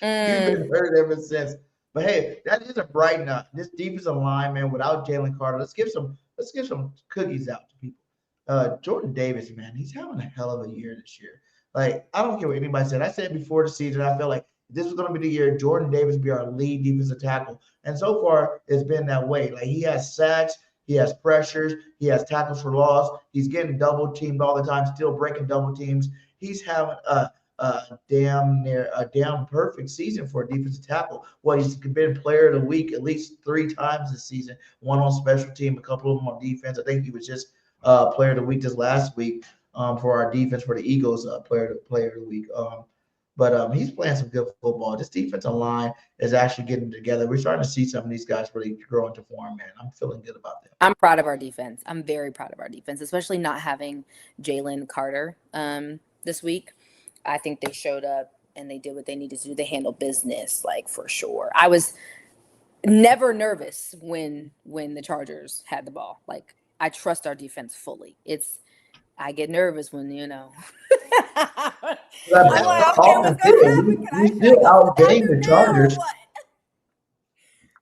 He's been hurt ever since. But hey, that is a bright nut. This defensive line, man, without Jalen Carter, let's give some cookies out to people. Jordan Davis, man, he's having a hell of a year this year. Like, I don't care what anybody said. I said before the season, I felt like this was going to be the year Jordan Davis be our lead defensive tackle. And so far, it's been that way. Like, he has sacks, he has pressures, he has tackles for loss. He's getting double teamed all the time, still breaking double teams. He's having a damn perfect season for a defensive tackle. Well, he's been player of the week at least 3 times this season. One on special team, a couple of them on defense. I think he was just player of the week this last week for our defense for the Eagles, player of the week. But he's playing some good football. This defensive line is actually getting together. We're starting to see some of these guys really grow into form, man. I'm feeling good about that. I'm proud of our defense. I'm very proud of our defense, especially not having Jalen Carter this week. I think they showed up and they did what they needed to do. They handled business, like, for sure. I was never nervous when the Chargers had the ball. Like, I trust our defense fully. I get nervous when, you know. We still outgained the Chargers.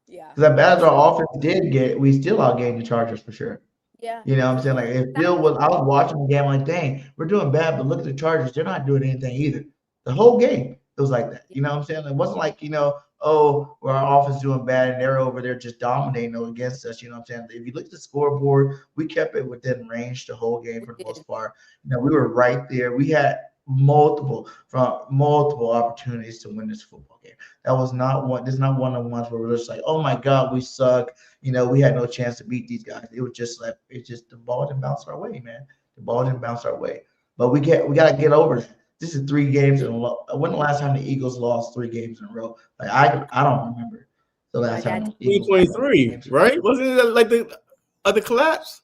Yeah. Because as bad as our offense did get, we still outgained the Chargers for sure. Yeah. You know what I'm saying? Like, if Bill was, I was watching the game like, dang, we're doing bad, but look at the Chargers. They're not doing anything either. The whole game, it was like that. You know what I'm saying? It wasn't like, you know, oh, well, our offense doing bad and they're over there just dominating against us. You know what I'm saying? If you look at the scoreboard, we kept it within range the whole game for the most part. You know, we were right there. We had multiple opportunities to win this football game. That was not one. This is not one of the ones where we're just like, oh my God, we suck. You know, we had no chance to beat these guys. It was just like, the ball didn't bounce our way, man. The ball didn't bounce our way. But we got to get over that. This is 3 games in a row. When the last time the Eagles lost 3 games in a row? Like, I don't remember the last time. 2023, right? Wasn't it like the collapse?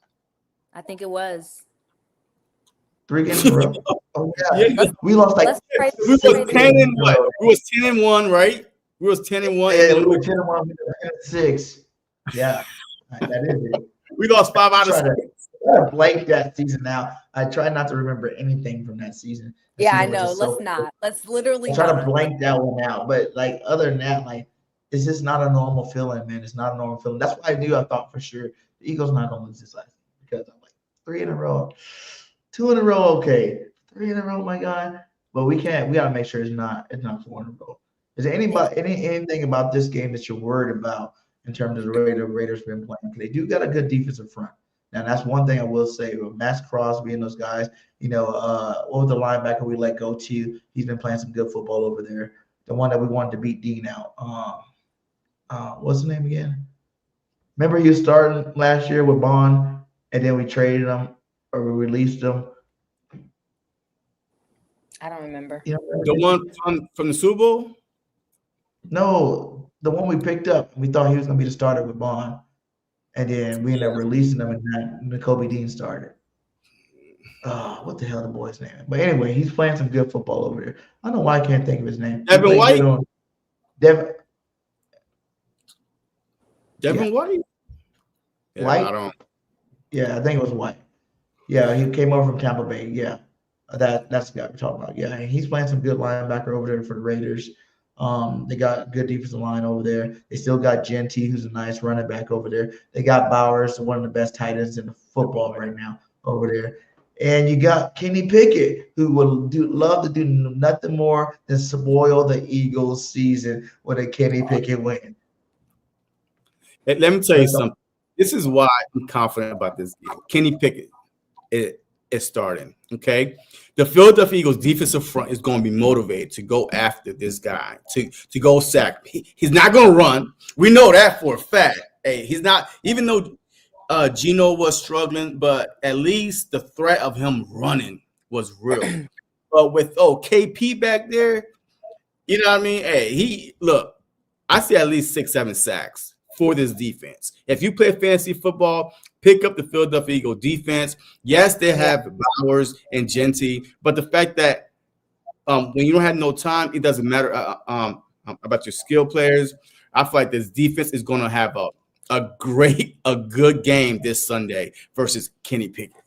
I think it was 3 games in a row. Oh yeah, we lost like we was 10 and what? We was 10 and 1, right? We was 10 and 1. Yeah, we were 10 and 1. We were 10 and 6. Yeah, that is it. We lost 5 out of 6. I try to blank that season now. I try not to remember anything from that season. Yeah, I know. Let's literally try to blank that one out. But like, other than that, like, it's just not a normal feeling, man. It's not a normal feeling. That's why I thought for sure the Eagles not gonna lose this last season, because I'm like, 3 in a row, 2 in a row, okay, 3 in a row, my God. But we gotta make sure it's not 4 in a row. Is there anything about this game that you're worried about in terms of the Raiders been playing? They do got a good defensive front. Now, that's one thing I will say. With Max Crosby and those guys, you know, what was the linebacker we let go to? He's been playing some good football over there. The one that we wanted to beat Dean out. What's his name again? Remember he was starting last year with Bond, and then we traded him or we released him. I don't remember. You know, the one from the Super Bowl? No, the one we picked up. We thought he was going to be the starter with Bond. And then we ended up releasing them, and then Nakobe Dean started. What the hell the boy's name? But anyway, he's playing some good football over there. I don't know why I can't think of his name. Devin White? Devin White? Yeah, White? Yeah, I think it was White. Yeah, he came over from Tampa Bay. Yeah, that's the guy we're talking about. Yeah, and he's playing some good linebacker over there for the Raiders. They got a good defensive line over there. They still got Genty, who's a nice running back over there. They got Bowers, one of the best tight ends in the football right now over there. And you got Kenny Pickett, who would love to do nothing more than spoil the Eagles' season with a Kenny Pickett win. Let me tell you something. This is why I'm confident about this game. Kenny Pickett is starting, okay? The Philadelphia Eagles defensive front is going to be motivated to go after this guy, to go sack. He's not going to run. We know that for a fact. Hey, he's not, even though Geno was struggling, but at least the threat of him running was real. But with KP back there, you know what I mean? Hey, I see at least 6-7 sacks for this defense. If you play fantasy football, pick up the Philadelphia Eagles defense. Yes, they have Bowers and Genty, but the fact that when you don't have no time, it doesn't matter about your skill players. I feel like this defense is going to have a good game this Sunday versus Kenny Pickett.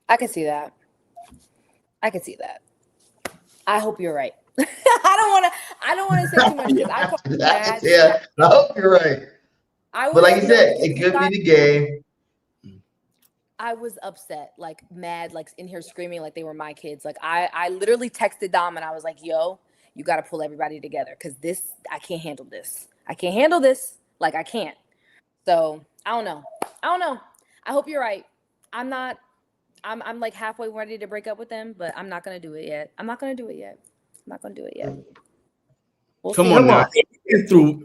I can see that. I hope you're right. I don't want to say too much because I talk bad. Yeah, I hope you're right. But like you said, it could be the game. I was upset, like mad, like in here screaming like they were my kids. Like I literally texted Dom and I was like, yo, you got to pull everybody together because I can't handle this. Like I can't. So I don't know. I hope you're right. I'm like halfway ready to break up with them, but I'm not going to do it yet. We'll Come see. on now.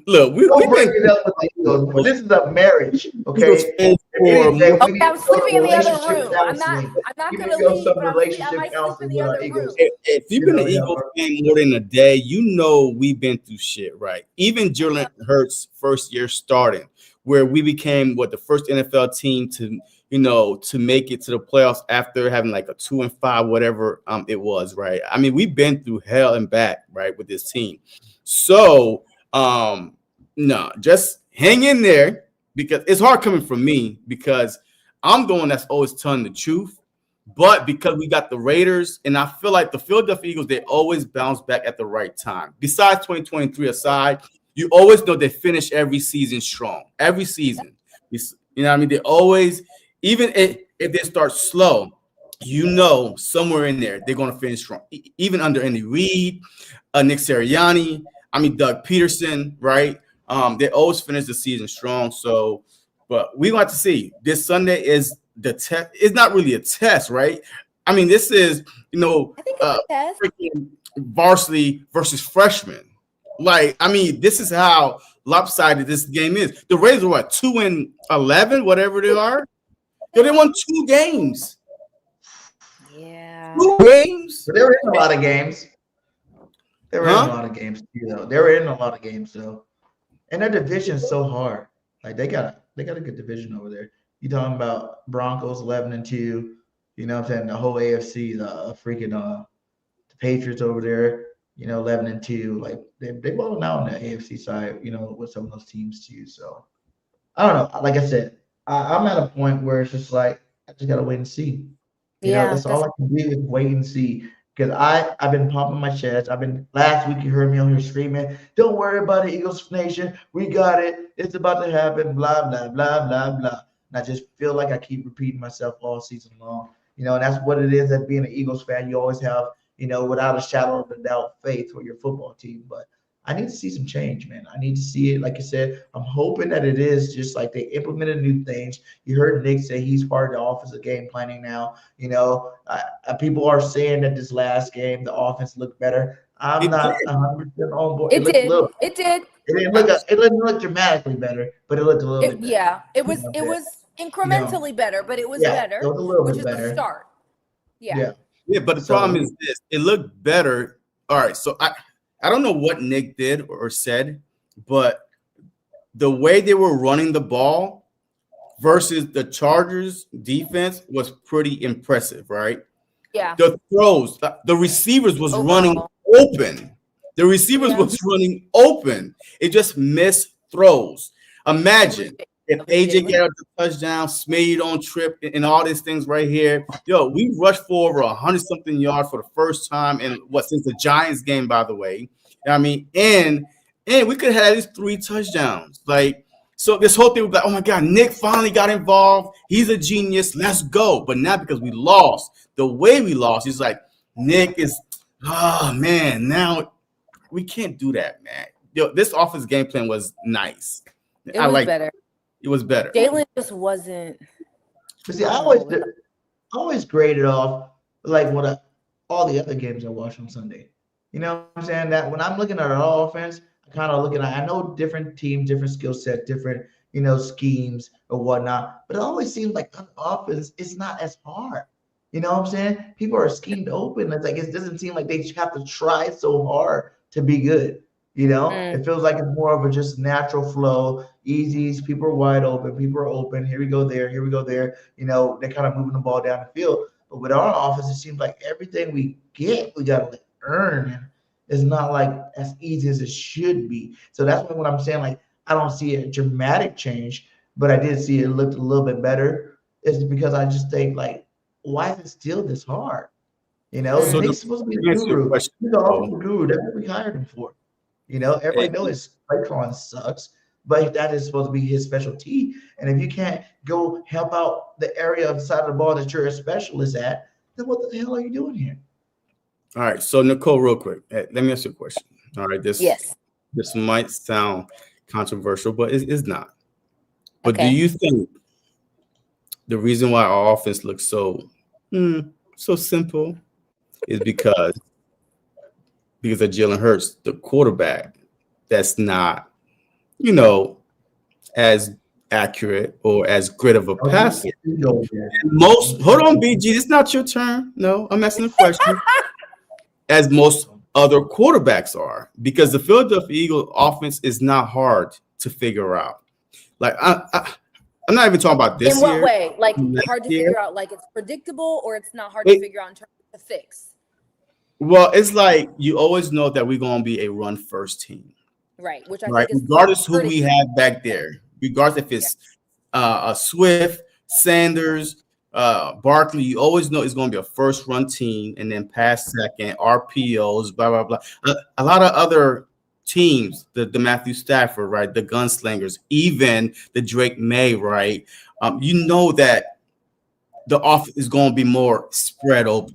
Look, we break it up with the Eagles. This is a marriage, okay? Okay, I'm sleeping in the other room. I'm not going to leave, but I might sleep in the other room. If you've been an Eagles fan more than a day, you know we've been through shit, right? Even Jalen Hurts' first year starting, where we became the first NFL team to make it to the playoffs after having like a 2-5, whatever it was, right? I mean, we've been through hell and back, right, with this team. So, no, just hang in there because it's hard coming from me because I'm the one that's always telling the truth. But because we got the Raiders, and I feel like the Philadelphia Eagles, they always bounce back at the right time. Besides 2023 aside, you always know they finish every season strong. Every season. You know what I mean? They always, even if they start slow, somewhere in there, they're going to finish strong. Even under Andy Reid, Nick Sirianni, Doug Peterson, right? They always finish the season strong. So, but we want to see. This Sunday is the test. It's not really a test, right? I mean, this is, freaking varsity versus freshman. This is how lopsided this game is. The Raiders are 2-11, whatever they are. So they won 2 games. Yeah. 2 games. But they were in a lot of games. They were in a lot of games, They were in a lot of games, though. And their division's so hard. Like they got a good division over there. You talking about Broncos 11-2, you know what I'm saying? The whole AFC, the freaking the Patriots over there, 11-2. Like they balling out on the AFC side, with some of those teams too. So I don't know. Like I said, I'm at a point where it's just like I just gotta wait and see. That's all I can do is wait and see. Because I've been pumping my chest. Last week you heard me on here screaming, don't worry about it, Eagles Nation. We got it. It's about to happen. Blah, blah, blah, blah, blah. And I just feel like I keep repeating myself all season long. And that's what it is that being an Eagles fan, you always have, without a shadow of a doubt, faith for your football team. But I need to see some change, man. I need to see it. Like I said, I'm hoping that it is just like they implemented new things. You heard Nick say he's part of the offensive game planning now. People are saying that this last game, the offense looked better. I'm not 100% on board. It did. It didn't look dramatically better, but it looked a little bit better. Yeah, it was incrementally better, but it was better, it was a little which bit is better. the start. Yeah, but the problem is this. It looked better. All right, so I don't know what Nick did or said, but the way they were running the ball versus the Chargers defense was pretty impressive, right? Yeah. The throws, the receivers was running open. The receivers was running open. It just missed throws. Imagine if AJ got the touchdown, Smitty on trip, and all these things right here. We rushed for over 100-something yards for the first time since the Giants game, by the way. And we could have had these 3 touchdowns. So this whole thing was like, oh my God, Nick finally got involved. He's a genius. Let's go. But not because we lost. The way we lost, he's like, Nick is, oh man, now we can't do that, man. This offense game plan was nice. It was better. It was better. Jalen just wasn't. But see, I always graded off all the other games I watched on Sunday. You know what I'm saying? That when I'm looking at our offense, I kind of looking at, I know different teams, different skill set, different, schemes or whatnot, but it always seems like on offense, it's not as hard. You know what I'm saying? People are schemed open. It's like, it doesn't seem like they have to try so hard to be good. It feels like it's more of a just natural flow, easy. People are wide open. People are open. Here we go there. Here we go there. They're kind of moving the ball down the field. But with our offense, it seems like everything we get, we got to like earn. And it's not like as easy as it should be. So that's what I'm saying. Like, I don't see a dramatic change, but I did see it looked a little bit better. It's because I just think, like, why is it still this hard? You know, So Nick's supposed to be a to answer your guru. question, He's the offensive guru. That's what we hired him for. You know, everybody knows play calling sucks, but that is supposed to be his specialty. And if you can't go help out the area of the side of the ball that you're a specialist at, then what the hell are you doing here? all right. So Nicole, real quick, let me ask you a question. All right, this might sound controversial, but it's not. But do you think the reason why our offense looks so simple is because of Jalen Hurts, the quarterback, that's not, as accurate or as great of a passer. Most, hold on, BG, it's not your turn. No, I'm asking a question. As most other quarterbacks are, because the Philadelphia Eagles offense is not hard to figure out. Like I'm not even talking about this year. In what way? Like hard to figure out, like it's predictable, or it's not hard to figure out in terms of the fix? Well, it's like you always know that we're going to be a run-first team. Right, which I think is regardless who we have back there, regardless if it's a Swift, Sanders, Barkley, you always know it's going to be a first-run team, and then pass second, RPOs, blah, blah, blah. A lot of other teams, the Matthew Stafford, right, the gunslingers, even the Drake May, right, you know that the offense is going to be more spread open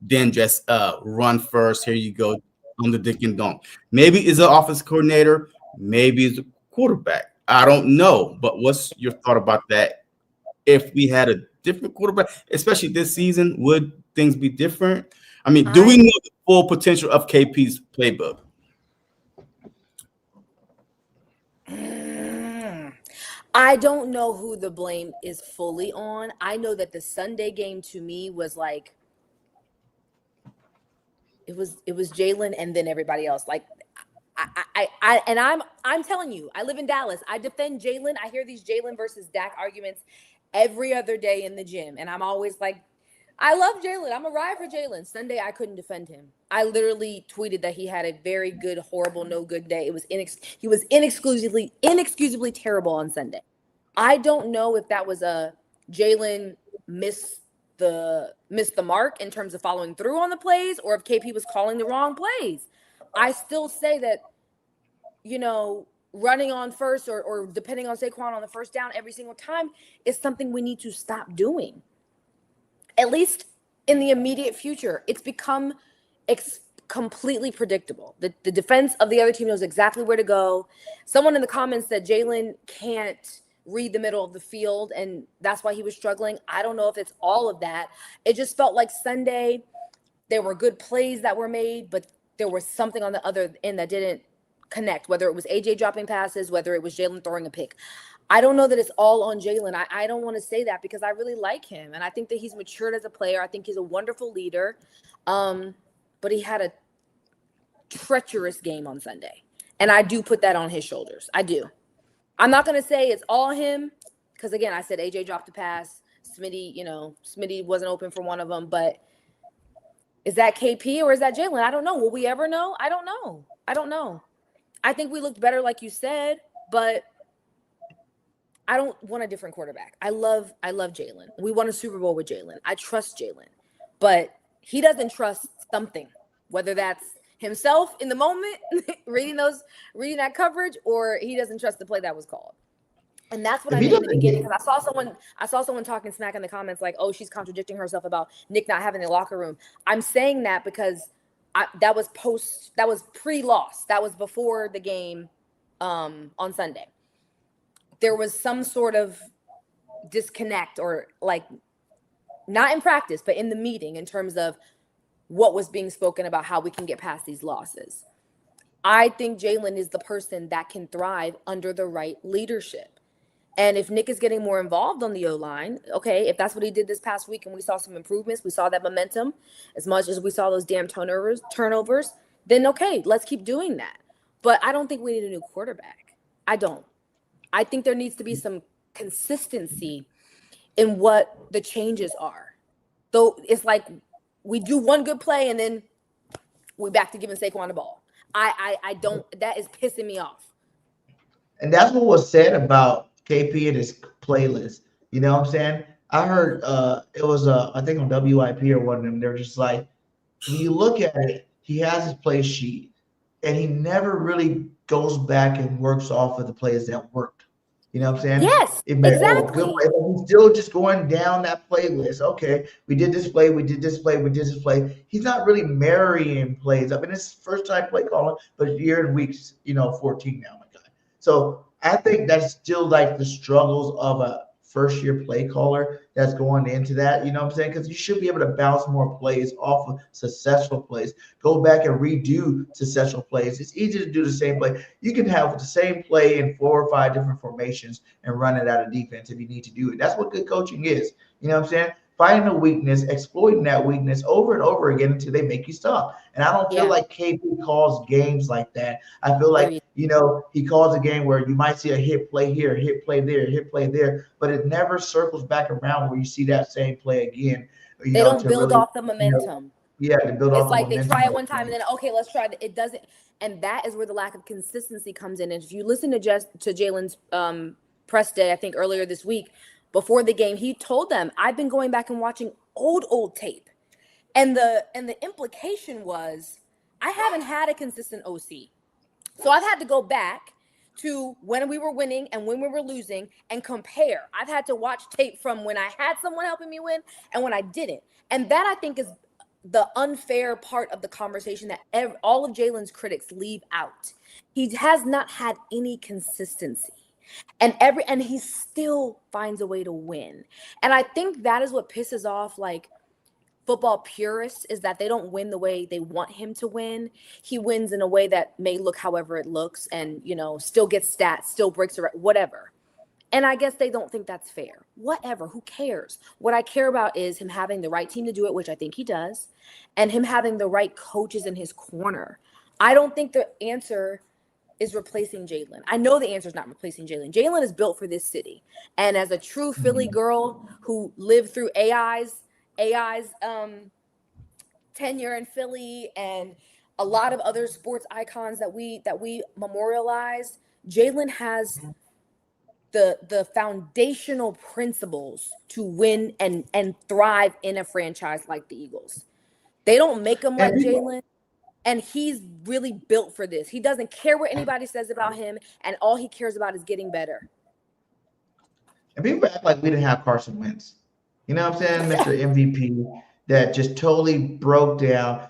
than just run first. Here you go on the dick and dunk. Maybe it's an offense coordinator, maybe it's a quarterback. I don't know, but what's your thought about that? If we had a different quarterback, especially this season, would things be different? I mean, do we know the full potential of KP's playbook? I don't know who the blame is fully on. I know that the Sunday game to me was like, it was Jalen and then everybody else. Like I'm telling you, I live in Dallas. I defend Jalen. I hear these Jalen versus Dak arguments every other day in the gym. And I'm always like, I love Jalen. I'm a ride for Jalen. Sunday, I couldn't defend him. I literally tweeted that he had a very good, horrible, no good day. It was he was inexcusably terrible on Sunday. I don't know if that was a Jalen missed the mark in terms of following through on the plays, or if KP was calling the wrong plays. I still say that, running on first or depending on Saquon on the first down every single time is something we need to stop doing. At least in the immediate future, it's become completely predictable. The defense of the other team knows exactly where to go. Someone in the comments said Jalen can't read the middle of the field, and that's why he was struggling. I don't know if it's all of that. It just felt like Sunday there were good plays that were made, but there was something on the other end that didn't connect, whether it was AJ dropping passes, whether it was Jalen throwing a pick. I don't know that it's all on Jalen. I don't want to say that because I really like him, and I think that he's matured as a player. I think he's a wonderful leader, but he had a treacherous game on Sunday, and I do put that on his shoulders. I do. I'm not going to say it's all him because, again, I said AJ dropped a pass. Smitty wasn't open for one of them, but is that KP or is that Jalen? I don't know. Will we ever know? I don't know. I think we looked better, like you said, but I don't want a different quarterback. I love Jalen. We won a Super Bowl with Jalen. I trust Jalen, but he doesn't trust something, whether that's himself in the moment, reading that coverage, or he doesn't trust the play that was called. And that's what I meant in the beginning, because I saw someone talking smack in the comments like, oh, she's contradicting herself about Nick not having a locker room. I'm saying that because that was pre-loss. That was before the game on Sunday. There was some sort of disconnect, or like not in practice, but in the meeting, in terms of what was being spoken about how we can get past these losses. I think Jalen is the person that can thrive under the right leadership. And if Nick is getting more involved on the O-line, okay, if that's what he did this past week and we saw some improvements, we saw that momentum as much as we saw those damn turnovers, then okay, let's keep doing that. But I don't think we need a new quarterback. I don't. I think there needs to be some consistency in what the changes are. though it's like we do one good play and then we're back to giving Saquon the ball. I don't. That is pissing me off. And that's what was said about KP and his playlist. You know what I'm saying? I heard it was I think on WIP or one of them. They're just like, when you look at it, he has his play sheet, and he never really goes back and works off of the plays that worked. You know what I'm saying? Yes, exactly. He's still just going down that playlist. Okay, we did this play, we did this play, we did this play. He's not really marrying plays. I mean, it's his first time play calling, but year and weeks, 14 now, my guy. So I think that's still like the struggles of a first-year play caller that's going into that. You know what I'm saying? Because you should be able to bounce more plays off of successful plays. Go back and redo successful plays. It's easy to do the same play. You can have the same play in 4 or 5 different formations and run it out of defense if you need to do it. That's what good coaching is. You know what I'm saying? Finding a weakness, exploiting that weakness over and over again until they make you stop. And I don't feel like KP calls games like that. I feel like, he calls a game where you might see a hit play here, hit play there, hit play there, but it never circles back around where you see that same play again. They don't build off the momentum. To build off It's like the they momentum. try it one time and then, okay, let's try it. It doesn't. And that is where the lack of consistency comes in. And if you listen to Jalen's press day, I think earlier this week, before the game, he told them, I've been going back and watching old tape. And the implication was, I haven't had a consistent OC. So I've had to go back to when we were winning and when we were losing and compare. I've had to watch tape from when I had someone helping me win and when I didn't. And that, I think, is the unfair part of the conversation that all of Jalen's critics leave out. He has not had any consistency. And he still finds a way to win. And I think that is what pisses off like football purists, is that they don't win the way they want him to win. He wins in a way that may look however it looks and, still gets stats, still breaks a whatever. And I guess they don't think that's fair. Whatever, who cares? What I care about is him having the right team to do it, which I think he does, and him having the right coaches in his corner. I don't think the answer is replacing Jalen. I know the answer is not replacing Jalen. Jalen is built for this city. And as a true Philly girl who lived through AI's tenure in Philly and a lot of other sports icons that we memorialize, Jalen has the foundational principles to win and thrive in a franchise like the Eagles. They don't make him like Jalen. And he's really built for this. He doesn't care what anybody says about him, and all he cares about is getting better. And people act like we didn't have Carson Wentz. You know what I'm saying? Mr. MVP that just totally broke down,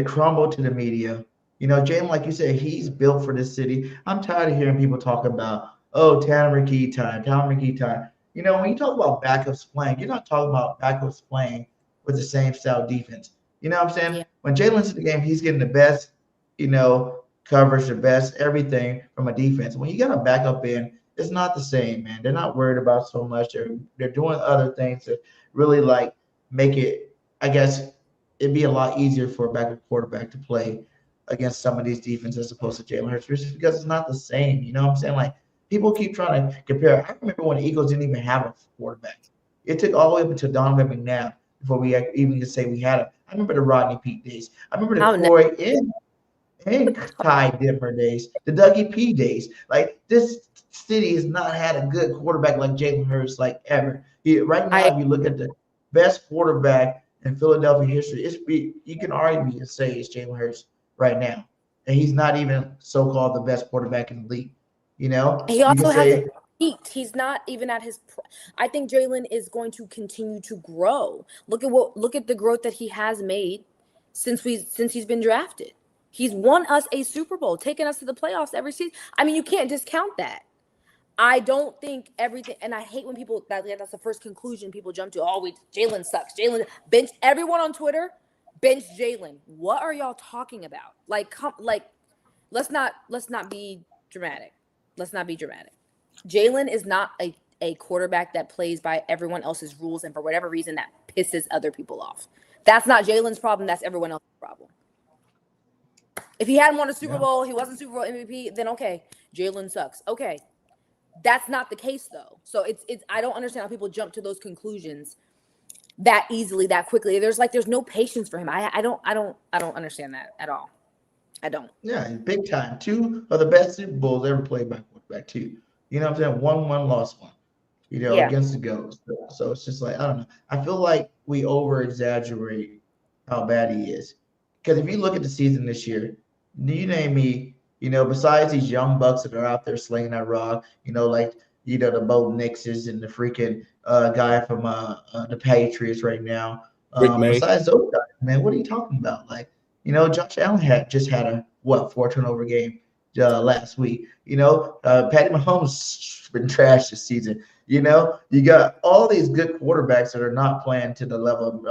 crumbled to the media. Jalen, like you said, he's built for this city. I'm tired of hearing people talk about, Tanner McKee time. When you talk about backups playing, you're not talking about backups playing with the same style defense. You know what I'm saying? Yeah. When Jalen's in the game, he's getting the best, coverage, the best everything from a defense. When you got a backup in, it's not the same, man. They're not worried about so much. They're doing other things to really make it. I guess it'd be a lot easier for a backup quarterback to play against some of these defenses as opposed to Jalen Hurts, just because it's not the same. You know what I'm saying? Like, people keep trying to compare. I remember when the Eagles didn't even have a quarterback. It took all the way up until Donovan McNabb before we even could say we had him. I remember the Rodney Peete days. I remember the Corey and Ty Ditmer days, the Dougie P days. Like, this city has not had a good quarterback like Jalen Hurts, ever. Right now, if you look at the best quarterback in Philadelphia history, you can argue and say it's Jalen Hurts right now. And he's not even so-called the best quarterback in the league. He also hasn't peaked. He's not even at his. I think Jalen is going to continue to grow. Look at the growth that he has made since he's been drafted. He's won us a Super Bowl, taken us to the playoffs every season. I mean, you can't discount that. I don't think everything, and I hate when people that's the first conclusion people jump to. Jalen sucks. Jalen bench everyone on Twitter. Bench Jalen. What are y'all talking about? Let's not be dramatic. Let's not be dramatic. Jalen is not a quarterback that plays by everyone else's rules, and for whatever reason that pisses other people off. That's not Jalen's problem. That's everyone else's problem. If he hadn't won a Super Bowl, he wasn't Super Bowl MVP, then okay, Jalen sucks. Okay. That's not the case though. So it's I don't understand how people jump to those conclusions. that easily, that quickly. There's no patience for him. I don't understand that at all. I don't. Yeah, big time. 2 of the best Super Bowls ever played by quarterback, 2. You know what I'm saying? 1 lost 1. Yeah. Against the Goats. So it's just like, I don't know. I feel like we over exaggerate how bad he is. Because if you look at the season this year, you name me, besides these young bucks that are out there slinging that rock, like, the Bo Nixes and the freaking guy from the Patriots right now. Besides those guys, man, what are you talking about? Like, Josh Allen had a 4 turnover game last week. Patty Mahomes been trash this season. You got all these good quarterbacks that are not playing to the level.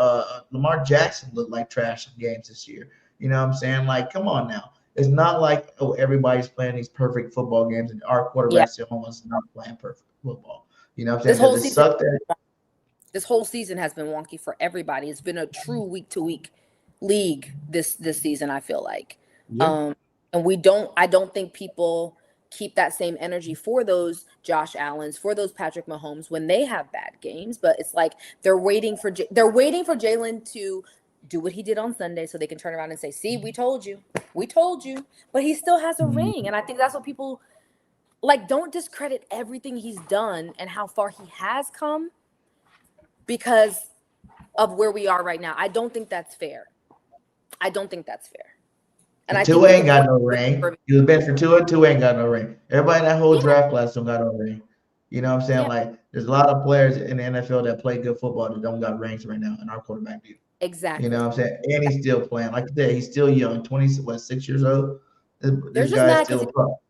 Lamar Jackson looked like trash in games this year. You know what I'm saying? Like, come on now. It's not like, everybody's playing these perfect football games and our quarterback's the only ones not playing perfect football. You know what I'm saying? This whole season has been wonky for everybody. It's been a true week-to-week league this season, I feel like. Yeah. And I don't think people keep that same energy for those Josh Allens, for those Patrick Mahomes when they have bad games. But it's like they're waiting for Jalen to do what he did on Sunday so they can turn around and say, see, we told you. But he still has a ring. And I think that's what people don't discredit everything he's done and how far he has come because of where we are right now. I don't think that's fair. And Tua ain't got no ring. He was been for Tua ain't got no ring. Everybody in that whole draft class don't got no ring. You know what I'm saying? Yeah. Like, there's a lot of players in the NFL that play good football that don't got rings right now, and our quarterback do. Exactly. You know what I'm saying? And he's still playing. Like I said, he's still young, 6 years old. This guy's still a pup.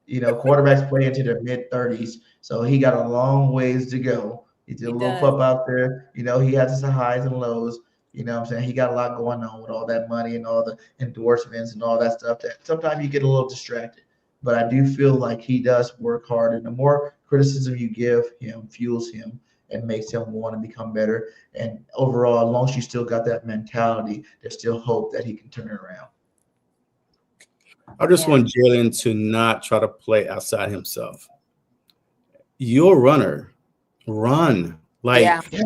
Quarterbacks play into their mid-30s, so he got a long ways to go. He's a little pup out there. He has his highs and lows. You know what I'm saying? He got a lot going on with all that money and all the endorsements and all that stuff that sometimes you get a little distracted. But I do feel like he does work hard, and the more criticism you give him fuels him and makes him want to become better. And overall, as long as you still got that mentality, there's still hope that he can turn it around. I just want Jalen to not try to play outside himself. You're a runner. Run. I agree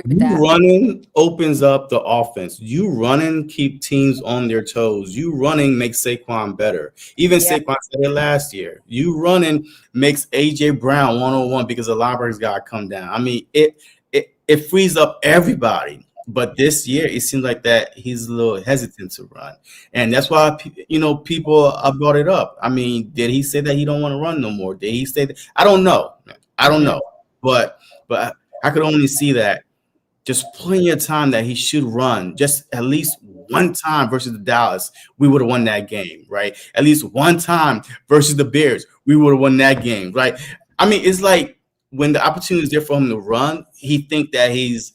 with that. Running opens up the offense. You running keep teams on their toes. You running makes Saquon better. Even Saquon said it last year. You running makes AJ Brown 101 because the linebackers got to come down. I mean, it frees up everybody. But this year, it seems like that he's a little hesitant to run, and that's why people brought it up. I mean, did he say that he don't want to run no more? Did he say that? I don't know. But I could only see that just plenty of time that he should run just at least one time versus the Dallas. We would have won that game, right? At least one time versus the Bears. We would have won that game, right? I mean, it's like when the opportunity is there for him to run, he think that he's,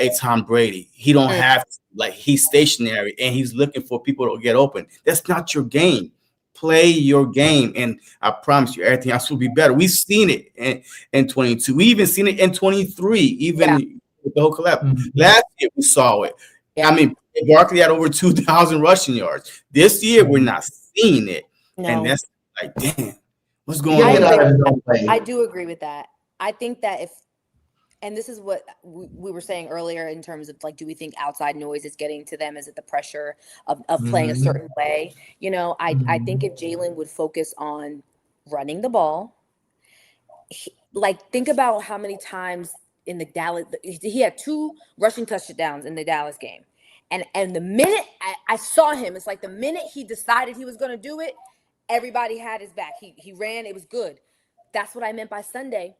a Tom Brady. He don't have to, he's stationary and he's looking for people to get open. That's not your game. Play your game, and I promise you, everything else will be better. We've seen it in 22. We even seen it in 23, even with the whole collapse. Mm-hmm. Last year, we saw it. Yeah. I mean, Barkley had over 2,000 rushing yards. This year, we're not seeing it. No. And that's like, damn, what's going on? I do agree with that. I think that and this is what we were saying earlier in terms of do we think outside noise is getting to them? Is it the pressure of playing a certain way? I think if Jalen would focus on running the ball, think about how many times in the Dallas, he had 2 rushing touchdowns in the Dallas game. And the minute I saw him, it's like the minute he decided he was going to do it, everybody had his back. He ran. It was good. That's what I meant by Sunday.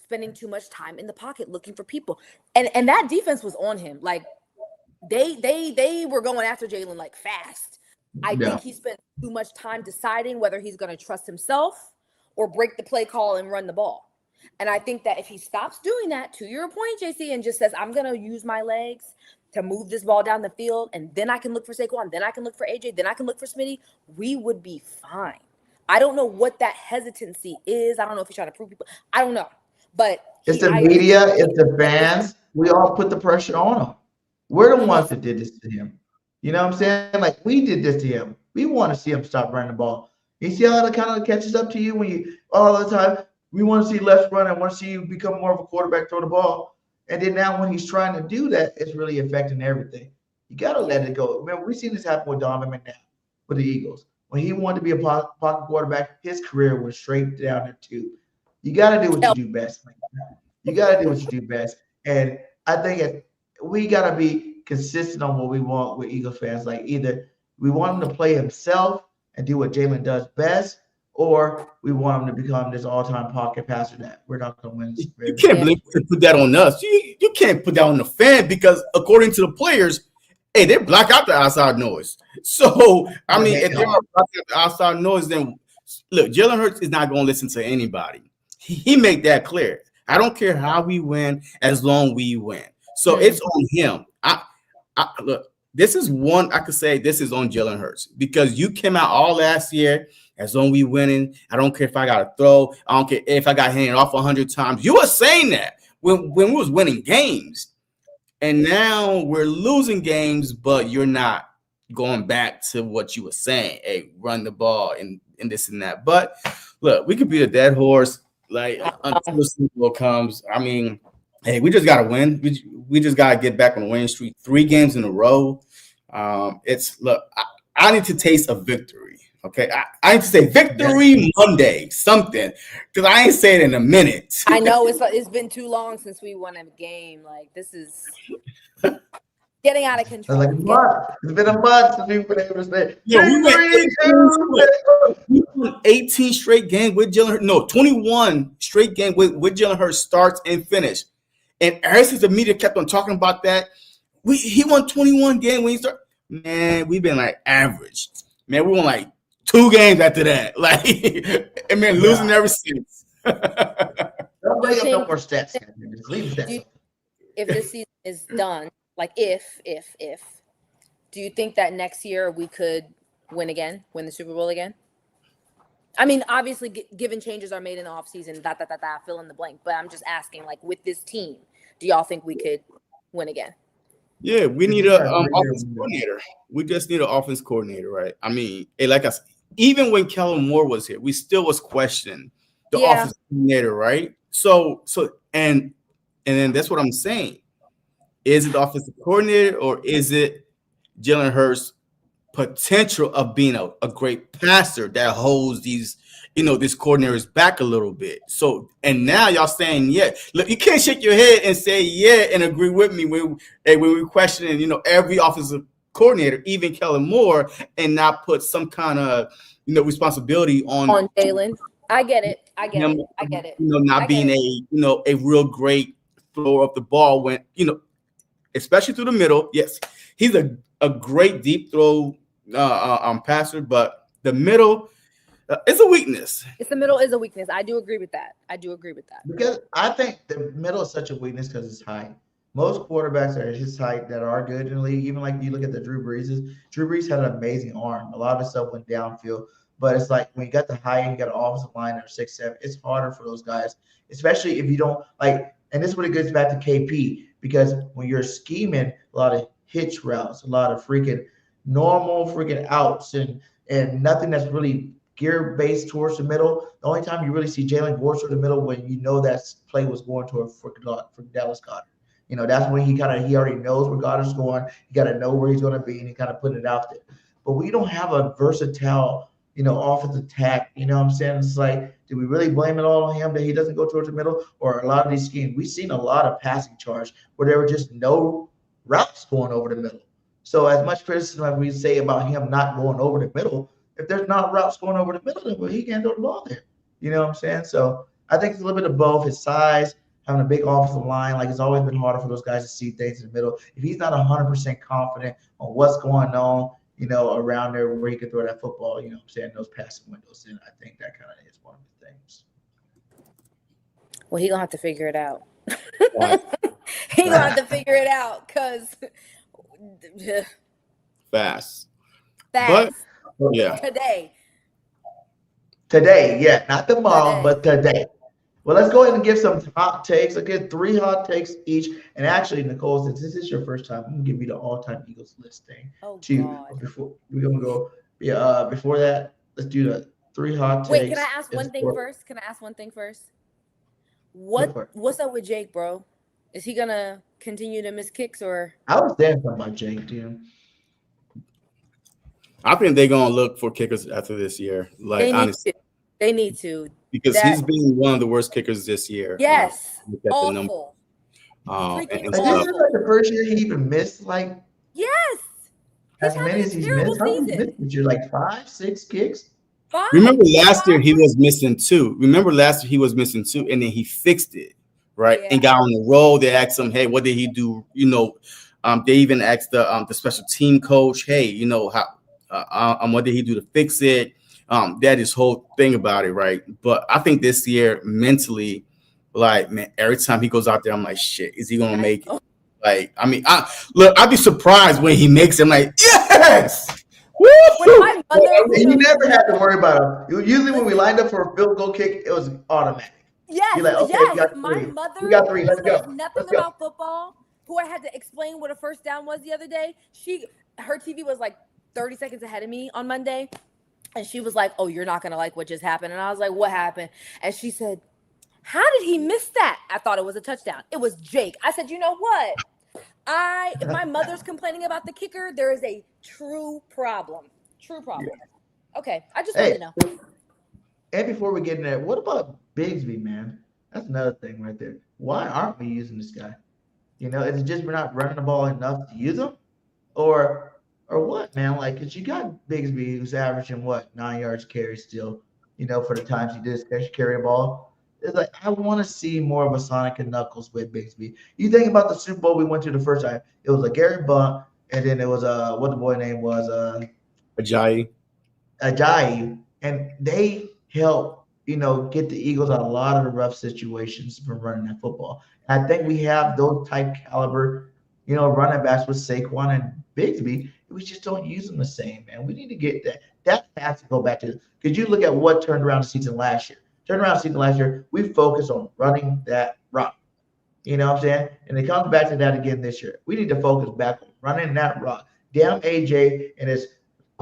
Spending too much time in the pocket looking for people, and that defense was on him. They were going after Jalen fast. I think he spent too much time deciding whether he's going to trust himself or break the play call and run the ball. And I think that if he stops doing that, to your point, JC, and just says, I'm going to use my legs to move this ball down the field, and then I can look for Saquon, then I can look for AJ, then I can look for Smitty, we would be fine. I don't know what that hesitancy is. I don't know if he's trying to prove people. I don't know. But it's the media, it's the fans. We all put the pressure on him. We're the ones that did this to him. You know what I'm saying? We did this to him. We want to see him stop running the ball. You see how it kind of catches up to you when you all the time. We want to see less run and want to see you become more of a quarterback, throw the ball. And then now when he's trying to do that, it's really affecting everything. You got to let it go. Remember, we've seen this happen with Donovan McNabb with the Eagles. When he wanted to be a pocket quarterback, his career was straight down the tube. You got to do what you do best, man. You got to do what you do best. And I think we got to be consistent on what we want with Eagles fans. Like either we want him to play himself and do what Jalen does best, or we want him to become this all-time pocket passer that we're not going to win. You can't believe you put that on us. You can't put that on the fan because according to the players, hey, they block out the outside noise. So, I mean, if they're blocking out the outside noise, then look, Jalen Hurts is not going to listen to anybody. He made that clear. I don't care how we win as long as we win. So it's on him. Look, this is one I could say this is on Jalen Hurts because you came out all last year as long as we winning. I don't care if I got to throw. I don't care if I got handed off 100 times. You were saying that when we was winning games. And now we're losing games, but you're not going back to what you were saying. Hey, run the ball and this and that. But look, we could be a dead horse like until the Super Bowl comes. I mean, hey, we just got to win. We just got to get back on the winning streak. 3 games in a row. I need to taste a victory. Okay, I need to say victory Monday, something, because I ain't saying it in a minute. I know it's been too long since we won a game. Like this is getting out of control. Like a month. It's been a month since we've been able to say. We won 18 straight games with Jalen Hurts. No, 21 straight games with Jalen Hurts starts and finish. And ever since the media kept on talking about that, he won 21 games when he started. Man, we've been like average. Man, we won like 2 games after that. Like, and man, losing ever since. Don't bring up no more stats. Just leave that. If this season is done, like if, do you think that next year we could win the Super Bowl again? I mean, obviously, given changes are made in the offseason, fill in the blank. But I'm just asking, like, with this team, do y'all think we could win again? Yeah, we need an offense coordinator. We just need an offense coordinator, right? I mean, like I said, even when Kellen Moore was here, we still was questioning the offense coordinator, right? So, and then that's what I'm saying. Is it the offensive coordinator or is it Jalen Hurts' potential of being a great passer that holds these, these coordinators back a little bit? So, and now y'all saying, yeah, look, you can't shake your head and say, yeah, and agree with me when we're questioning, every offensive coordinator, even Kellen Moore, and not put some kind of, responsibility on Jalen. I get it. Not being a real great thrower of the ball when, especially through the middle. Yes, he's a great deep throw passer, but the middle it's a weakness. The middle is a weakness. I do agree with that. Because I think the middle is such a weakness because it's height. Most quarterbacks are his height that are good in the league. Even like you look at the Drew Brees. Drew Brees had an amazing arm. A lot of his stuff went downfield. But it's like when you got the height and you got an offensive line that are 6'7", it's harder for those guys, especially if you don't like. And this is what it goes back to KP, because when you're scheming a lot of hitch routes, a lot of freaking normal freaking outs and nothing that's really gear based towards the middle. The only time you really see Jalen go to the middle when that play was going to a freaking Dallas Goedert. That's when he already knows where Goddard's going. He got to know where he's going to be, and he kind of put it out there. But we don't have a versatile, offensive attack. You know what I'm saying? It's like, do we really blame it all on him that he doesn't go towards the middle? Or a lot of these schemes, we've seen a lot of passing charge where there were just no routes going over the middle. So as much criticism as we say about him not going over the middle, if there's not routes going over the middle, then he can't throw the ball there. You know what I'm saying? So I think it's a little bit of both. His size, having a big offensive line, like it's always been harder for those guys to see things in the middle. If he's not 100% confident on what's going on, around there where he can throw that football, those passing windows, then I think that kind of is one of the things. Well, he's going to have to figure it out. He's going to have to figure it out because fast. But, yeah. Today, yeah. Not tomorrow, but today. Well, let's go ahead and give some hot takes. Let's get 3 hot takes each. And actually, Nicole, since this is your first time, I'm going to give you the all-time Eagles list thing. Before we're going to go, before that, let's do the 3 hot takes. Wait, can I ask one thing first? What's up with Jake, bro? Is he gonna continue to miss kicks or? I was saying something about Jake too. I think they're gonna look for kickers after this year. Like honestly, they need to because he's been one of the worst kickers this year. Yes, look at the number. awful. Like, this is like the first year he even missed like as many as he's missed. How many missed this year? Like 5, 6 kicks. Remember last year he was missing 2. And then he fixed it, right? And got on the roll. They asked him, "Hey, what did he do?" You know, they even asked the special team coach, "Hey, you know how what did he do to fix it?" That is whole thing about it, right? But I think this year mentally, like man, every time he goes out there, I'm like, shit, is he gonna make it? Like, I mean, I'd be surprised when he makes it. I'm like, yes. You never have to worry about him. Usually, when we lined up for a field goal kick, it was automatic. Yes, You're like, okay, my mother, we got 3. Let's go. Nothing about football. Who I had to explain what a first down was the other day. Her TV was like 30 seconds ahead of me on Monday, and she was like, "Oh, you're not gonna like what just happened." And I was like, "What happened?" And she said, "How did he miss that?" I thought it was a touchdown. It was Jake. I said, "You know what? If my mother's complaining about the kicker, there is a true problem. True problem." Yeah. Okay, I just want to know. And before we get in there, what about Bigsby, man? That's another thing right there. Why aren't we using this guy? You know, is it just we're not running the ball enough to use him, or what, man? Like, cause you got Bigsby who's averaging 9 yards carry still. You know, for the times he did carry a ball. It's like I want to see more of a Sonic and Knuckles with Bigsby. You think about the Super Bowl we went to the first time. It was a Gary Bunt, and then it was what the boy name was Ajayi, and they helped get the Eagles out of a lot of the rough situations from running that football. And I think we have those type caliber, running backs with Saquon and Bigsby. We just don't use them the same, man. We need to get that. That has to go back to because you look at what turned around the season last year. We focused on running that rock. You know what I'm saying? And it comes back to that again this year. We need to focus back on running that rock. Down AJ and his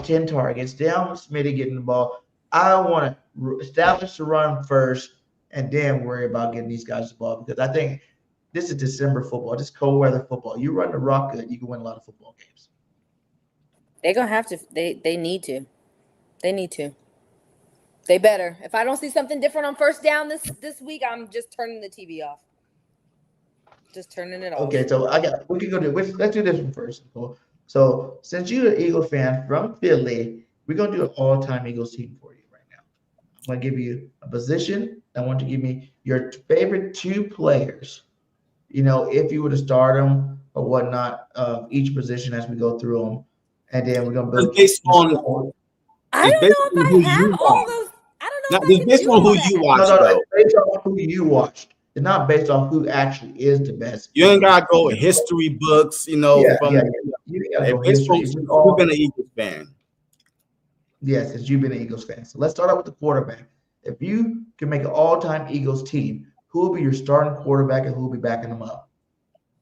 10 targets. Down Smitty getting the ball. I want to establish the run first and then worry about getting these guys the ball because I think this is December football. This cold weather football. You run the rock good, you can win a lot of football games. They're going to have to. They need to. They need to. They better. If I don't see something different on first down this week, I'm just turning the TV off. Just turning it off. Okay, so we can go to let's do this one first. So since you're an Eagles fan from Philly, we're gonna do an all-time Eagles team for you right now. I'm gonna give you a position. I want you to give me your favorite 2 players. If you were to start them or whatnot of each position as we go through them, and then we're gonna build. I don't know if I have all those. I don't know. It's based on who you watch. No, it's based on who you watched. It's not based on who actually is the best. You ain't gotta go with history books, You gotta go history. You've been an Eagles fan. Yes, since you've been an Eagles fan. So let's start out with the quarterback. If you can make an all-time Eagles team, who will be your starting quarterback and who will be backing them up?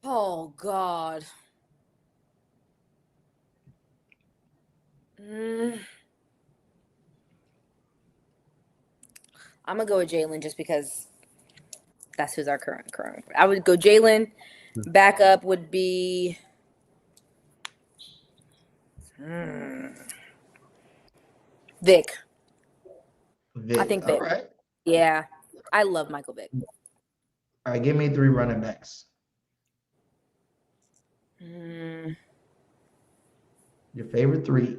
Oh God. I'm gonna go with Jalen just because that's who's our current. I would go Jalen. Backup would be Vic. I think Vic. All right. Yeah, I love Michael Vick. All right, give me 3 running backs. Your favorite 3.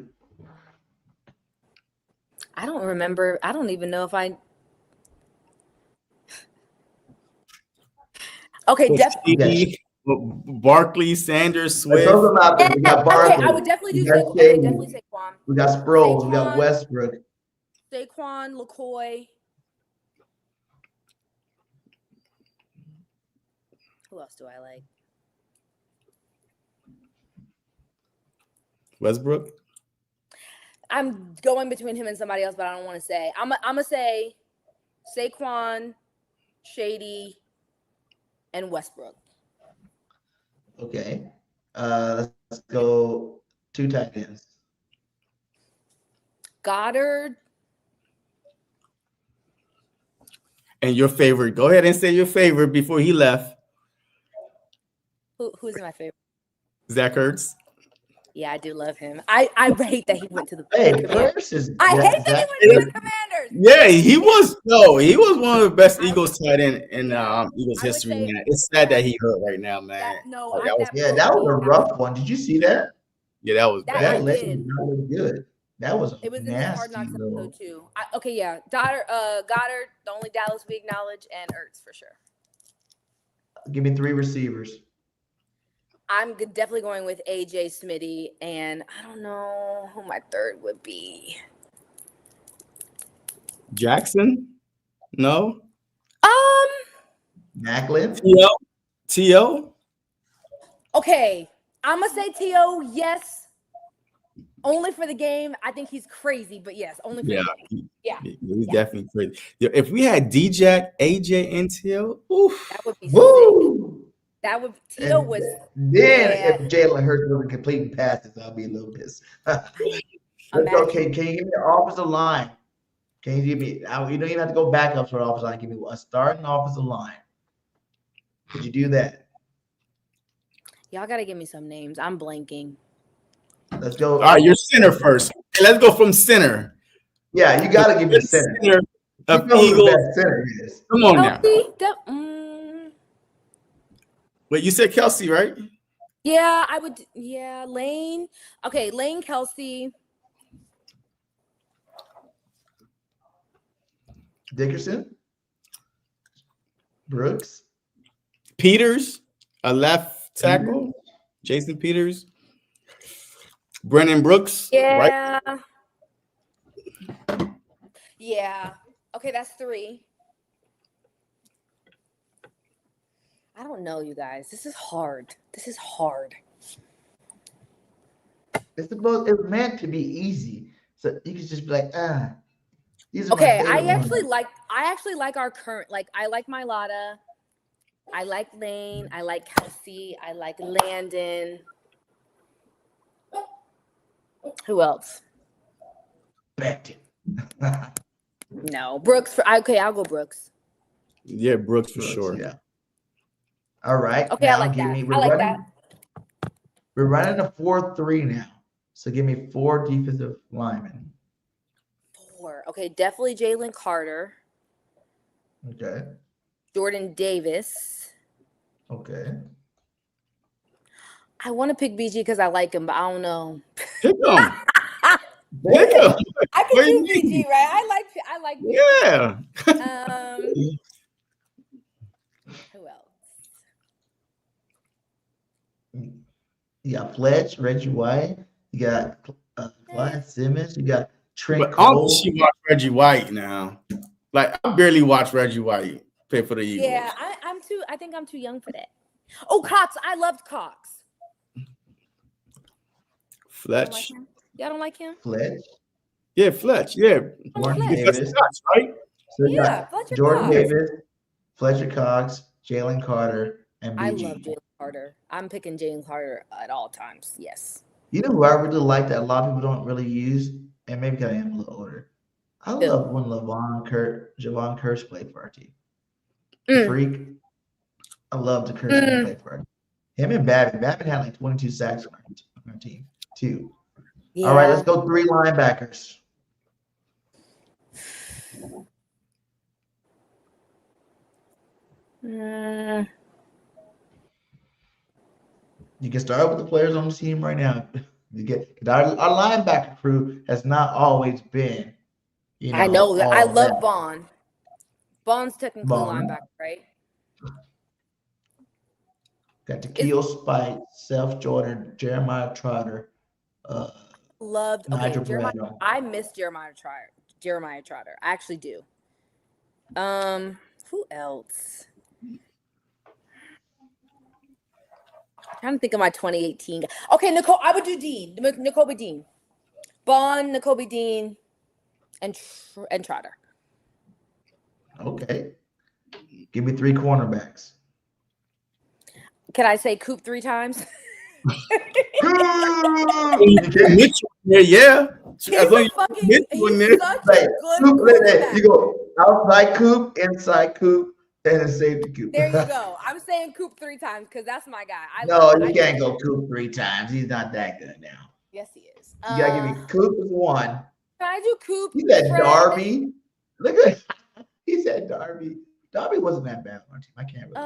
I don't remember. I don't even know if I. Okay, definitely. Barkley, Sanders, Swift. We got Barkley. Okay, I would definitely do Saquon. Okay, definitely Saquon. We got Sproles. We got Westbrook. Saquon, LaCoy. Who else do I like? Westbrook. I'm going between him and somebody else, but I don't want to say. I'm gonna say Saquon, Shady, and Westbrook. Okay. Let's go 2 tight ends. Goddard. And your favorite. Go ahead and say your favorite before he left. Who's my favorite? Zach Ertz. Yeah, I do love him. I hate that he went to the Commanders. I hate that he went to the Commanders. Yeah, he was one of the best Eagles tight end in Eagles history, man. It's sad that he hurt right now, man. That was a rough one. Did you see that? Yeah, that was that bad. leg was not good. That was it was in the Hard nasty. Knocks episode too. Goddard, the only Dallas we acknowledge, and Ertz for sure. Give me 3 receivers. I'm definitely going with AJ Smitty, and I don't know who my third would be. Jackson? No. Macklin? T.O.? Okay, I'm gonna say T.O. Yes, only for the game. I think he's crazy, but yes, only for the game. He's definitely crazy. If we had D-Jack, AJ, and T.O., oof. That would be sick. That would T.O. was. Then if Jalen Hurts wasn't completing passes, I'll be a little pissed. Okay, can you give me the offensive line? Can you give me? You don't even have to go back up to the offensive line. Give me a starting offensive line. Could you do that? Y'all gotta give me some names. I'm blanking. Let's go. All right, you're center first. Let's go from center. Yeah, you gotta give me the center. Of Eagles. Center is. Come on now. Wait, you said Kelsey, right? Yeah, I would. Yeah, Lane. Okay, Lane, Kelsey. Dickerson. Brooks. Peters, a left tackle. Jason Peters. Brennan Brooks. Yeah. Right? Yeah. Okay, that's 3. I don't know, you guys. This is hard. It's meant to be easy. So you can just be like, Okay, I actually like our current, I like Mailata. I like Lane. I like Kelsey. I like Landon. Who else? Becton. No, Brooks. I'll go Brooks. Yeah, Brooks for sure. Yeah. All right. Okay, I like that. We're running a 4-3 now. So give me 4 defensive linemen. 4. Okay, definitely Jalen Carter. Okay. Jordan Davis. Okay. I want to pick BG because I like him, but I don't know. Pick him. I can do BG, right? I like BG. Yeah. Who else? You got Fletch, Reggie White. You got Clyde Simmons. You got Trent But Cole. she watch Reggie White now. I barely watch Reggie White play for the Eagles. Yeah, I think I'm too young for that. Oh, Cox. I loved Cox. Fletch. Y'all don't like him? Fletch. Yeah, Fletch. Yeah. Jordan That's Davis. Cox, right? So you Yeah, got Fletcher Jordan Cox. Davis, Fletcher Cox, Jalen Carter, and BG. I love Jalen Carter. I'm picking Jalen Carter at all times. Yes. You know who I really like that a lot of people don't really use, and maybe because I am a little older. I love when Javon Curse played for our team. Freak. I love the Curse play for our team. Him and Babbitt. Babbitt had like 22 sacks on our team, too. Yeah. All right, let's go 3 linebackers. You can start with the players on the team right now. You get our linebacker crew has not always been. I know that. I love Bond. Bond's technically linebacker, right? Got Takeo Spike, Self Jordan, Jeremiah Trotter. Loved Nigel Jeremiah. Braddock. I miss Jeremiah Trotter. I actually do. Who else? I'm trying to think of my 2018. Okay, Nicole. I would do Dean. N'Kobe Dean. Bond, N'Kobe Dean, and Trotter. Okay. Give me 3 cornerbacks. Can I say Coop 3 times? Yeah. He's such a good You go outside Coop, inside Coop, And a safety Coop. There you go. I'm saying Coop 3 times because that's my guy. You can't go Coop 3 times. He's not that good now. Yes, he is. You gotta give me Coop is 1. Can I do Coop? He said Fred? Darby. Look at he said Darby. Darby wasn't that bad on our team. I can't really.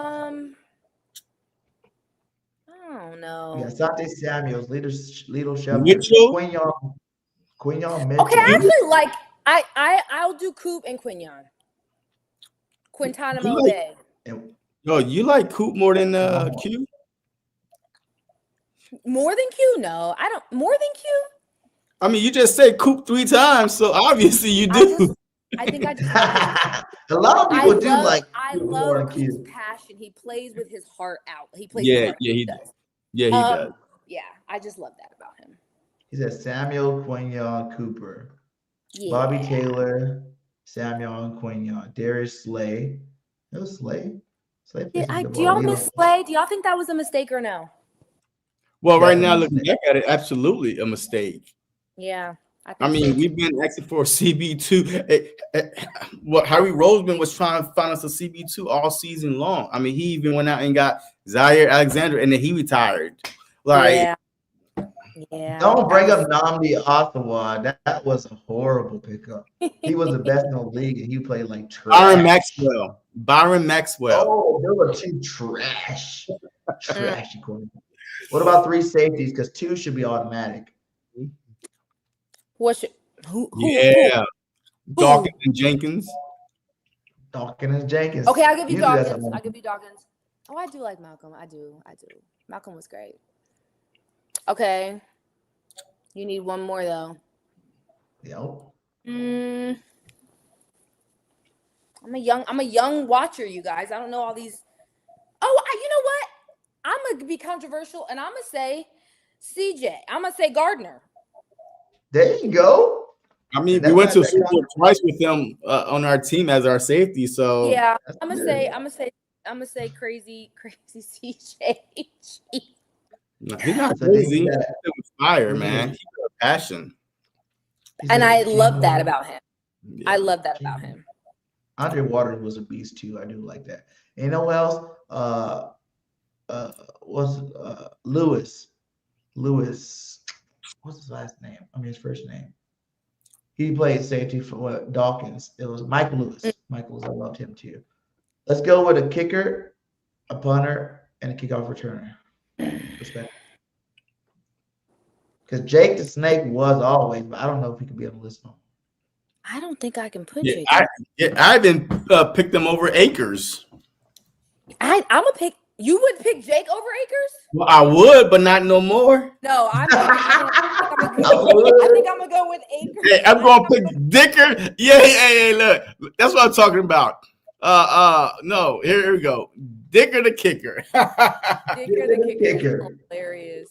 I don't know. Yeah, Asante Samuels, Little Shepherd, Mitchell? Quinyon Mitchell. Okay, I actually like. I'll do Coop and Quinyon. Quintanamo Bay. No, you like Coop more than Q? More than Q? No, I don't. More than Q? I mean, you just said Coop 3 times, so obviously you do. I think I just. A lot of people do like. I love Coop's passion. He plays with his heart out. He plays. Yeah, he does. Yeah, he does. Yeah, I just love that about him. He said Samuel, Quinyon, Cooper, Yeah. Bobby Taylor, Samuel, and Quinyon, Darius Slay. No Slay. Slay. Do y'all miss Slay? Do y'all think that was a mistake or no? Well, right now, looking back at it, absolutely a mistake. Yeah. I mean, we've been asking for a CB2. Harry Roseman was trying to find us a CB2 all season long. I mean, he even went out and got Zaire Alexander, and then he retired. Like, yeah. Don't bring up Nnamdi Ottawa. That was a horrible pickup. He was the best in the league, and he played like trash. Byron Maxwell. Oh, they were two trashy corners. What about 3 safeties? Because 2 should be automatic. Who? Dawkins and Jenkins. Okay, I'll give you Dawkins. Oh, I do like Malcolm. I do. Malcolm was great. Okay. You need one more though. Yep. I'm a young watcher, you guys. I don't know all these. Oh, you know what? I'm gonna be controversial and I'm gonna say CJ. I'm gonna say Gardner. There you go. I mean, we went to Super Bowl twice with him on our team as our safety. So yeah, I'm gonna say crazy CJ. No, he's not crazy. He was fire, man. He got passion. And I love that about him. Yeah. I love that about him. Andre Waters was a beast too. I do like that. And you know what else? Was Lewis. What's his last name? I mean his first name. He played safety for Dawkins. It was Michael Lewis. Michael Lewis, I loved him too. Let's go with a kicker, a punter, and a kickoff returner. Respect. Because Jake the Snake was always, but I don't know if he could be on the list now. I don't think I can put Jake. I even picked them over Akers. I'm a pick. You would pick Jake over Akers? Well, I would, but not no more. No, I think I'm gonna go with Akers. Hey, I'm gonna pick Dicker. Yeah, look, that's what I'm talking about. No, here we go. Dicker the kicker. Dicker the kicker. Hilarious.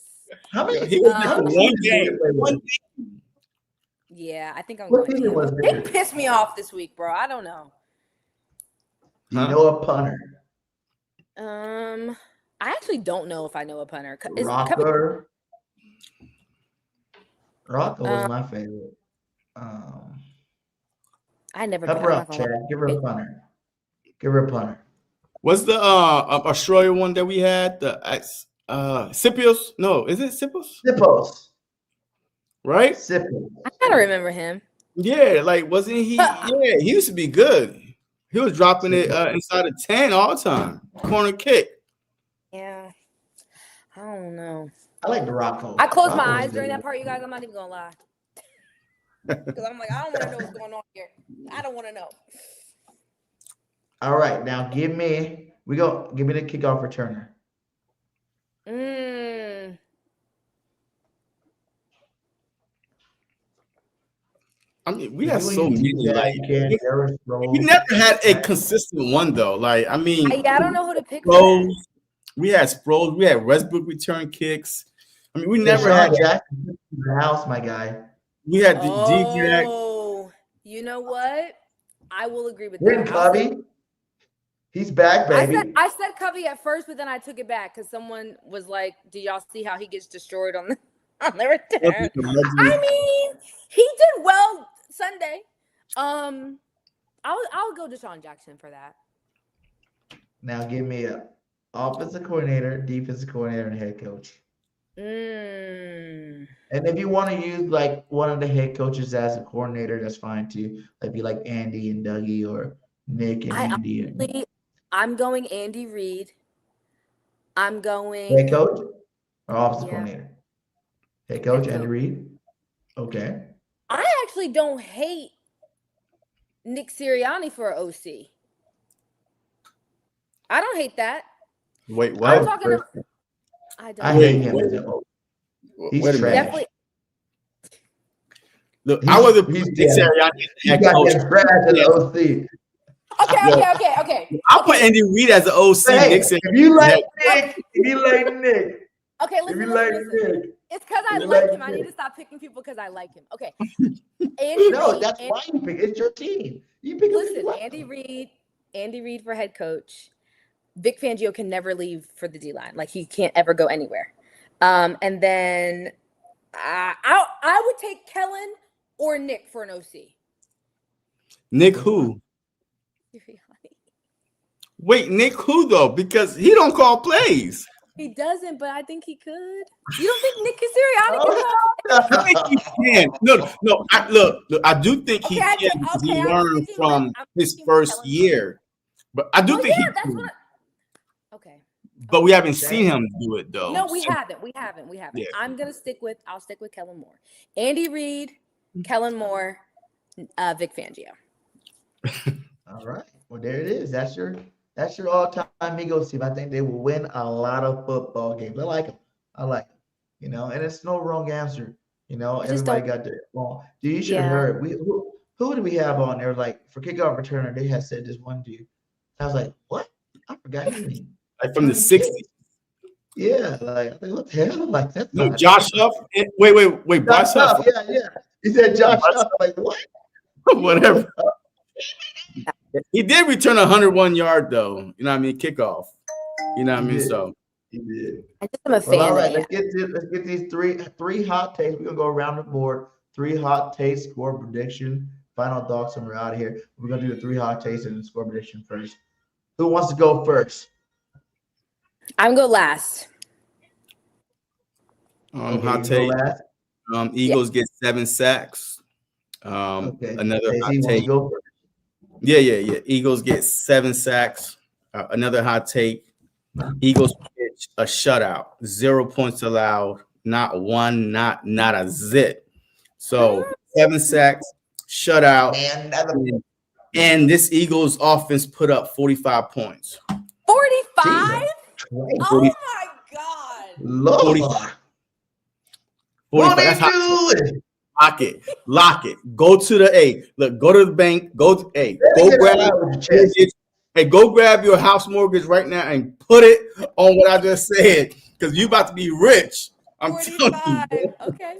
How many? One game. Yeah, I think I'm going to. They pissed me off this week, bro. I don't know. Do you know a punter? I actually don't know if I know a punter. Rocco was my favorite. I never. Help her out, Chad. Give her a punter. What's the Australia one that we had? The Scipios? No, is it Scipios? Scipios. Right? Scipios. I gotta remember him. Yeah, like wasn't he? Yeah, he used to be good. He was dropping it inside of 10 all the time. Corner kick. Yeah. I don't know. I like the Rocco. I closed my eyes during that part, you guys. I'm not even gonna lie. Because I'm like, I don't want to know what's going on here. I don't want to know. All right, now give me the kickoff returner. I mean, we have so many. Like, we never had a consistent one though. Like, I mean, I don't know who to pick. We had Sproles. We had Westbrook return kicks. I mean, we never had Jackson in the house, my guy. We had the D-Jack. Oh, you know what? I will agree with that. Covey. He's back, baby. I said Covey at first, but then I took it back because someone was like, "Do y'all see how he gets destroyed on the return?" I mean, he did well Sunday. I'll go Deshaun Jackson for that. Now give me a offensive coordinator, defensive coordinator, and head coach. And if you want to use like one of the head coaches as a coordinator, that's fine too. Like be like Andy and Dougie or Nick and Andy. I'm going Andy Reid. I'm going head coach or offensive coordinator. Head coach Andy Reid. Okay. I actually don't hate Nick Sirianni for an OC. I don't hate that. Wait, what? I hate him as an OC. He's trash. Definitely. Look, I was a Nick Sirianni head coach. OC. Okay. I'll put Andy Reid as an OC. Hey, Nick if you like Nick, okay, listen. It's because I like him. I need to stop picking people because I like him. Okay. That's why you pick. It's your team. You pick. Listen, Andy Reid for head coach. Vic Fangio can never leave for the D-line. Like, he can't ever go anywhere. And then I would take Kellen or Nick for an OC. Nick who? Wait, Nick who though? Because he don't call plays. He doesn't, but I think he could. You don't think Nick Sirianni can call? I think he can. No. I do think he can because he learned from his first year. But I do think he can. Okay. But we haven't seen him do it though. No, we haven't. Yeah. I'll stick with Kellen Moore. Andy Reid, Kellen Moore, Vic Fangio. All right. Well, there it is. That's your all-time Eagles team. I think they will win a lot of football games. I like them. And it's no wrong answer. Everybody got their wrong. You should have heard. Who do we have on there? Like for kickoff returner, they had said this one dude. I was like, what? I forgot his name. Like from the 60s. Yeah, like what the hell? Like that's not Josh Huff. Wait, Josh Huff. Yeah. He said Josh Huff. Like what? Whatever. He did return 101 yard though. You know what I mean? Kickoff. You know what I mean? So he did. I'm a fan. All right, let's get these three hot takes. We're gonna go around the board. 3 hot takes, score prediction, final thoughts, and we're out of here. We're gonna do the 3 hot takes and the score prediction first. Who wants to go first? I'm go last. Hot take. Eagles get 7 sacks. Another hot take. Yeah. Eagles get 7 sacks. Another hot take. Eagles pitch a shutout. 0 points allowed. Not one. Not a zit. So 7 sacks. Shutout. And this Eagles offense put up 45 points. 45? Oh my God. Lord. 45. That's hot. Lock it. Go to the go to the bank. Go grab your house mortgage right now and put it on what I just said. Because you about to be rich. I'm 45. Telling you. Okay.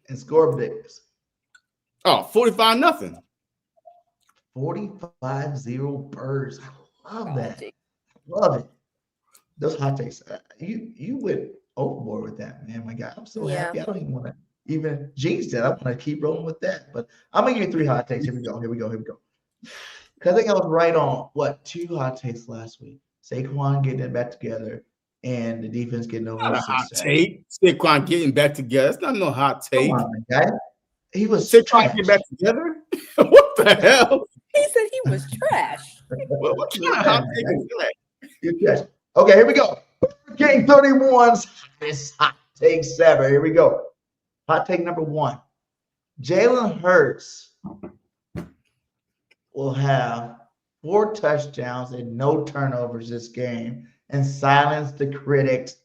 And score predictions. 45-0. 45-0 Birds. I love that. Love it. Those hot takes. You went overboard with that, man. My God, I'm so happy. I don't even want to even jinx that. I want to keep rolling with that. But I'm gonna give you 3 hot takes. Here we go. Because I think I was right on 2 hot takes last week. Saquon getting it back together and the defense getting over. Not a hot take. Saquon getting back together. That's not no hot take. Come on, guy. He was Saquon getting back together. What the hell? He said he was trash. What kind of hot take is that? Okay, here we go. Game 31's hot take 7. Here we go. Hot take number 1. Jalen Hurts will have 4 touchdowns and no turnovers this game and silence the critics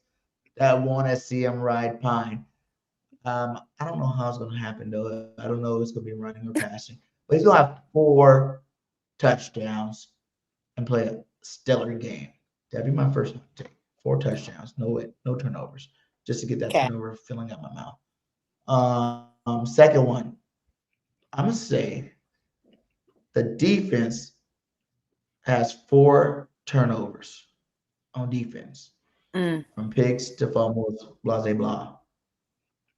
that want to see him ride pine. I don't know how it's going to happen, though. I don't know if it's going to be running or passing. But he's going to have 4 touchdowns and play a stellar game. That'd be my first take. 4 touchdowns, no turnovers, just to get that turnover filling up my mouth. Second one, I'm going to say the defense has 4 turnovers on defense, from picks to fumbles, blah, blah, blah.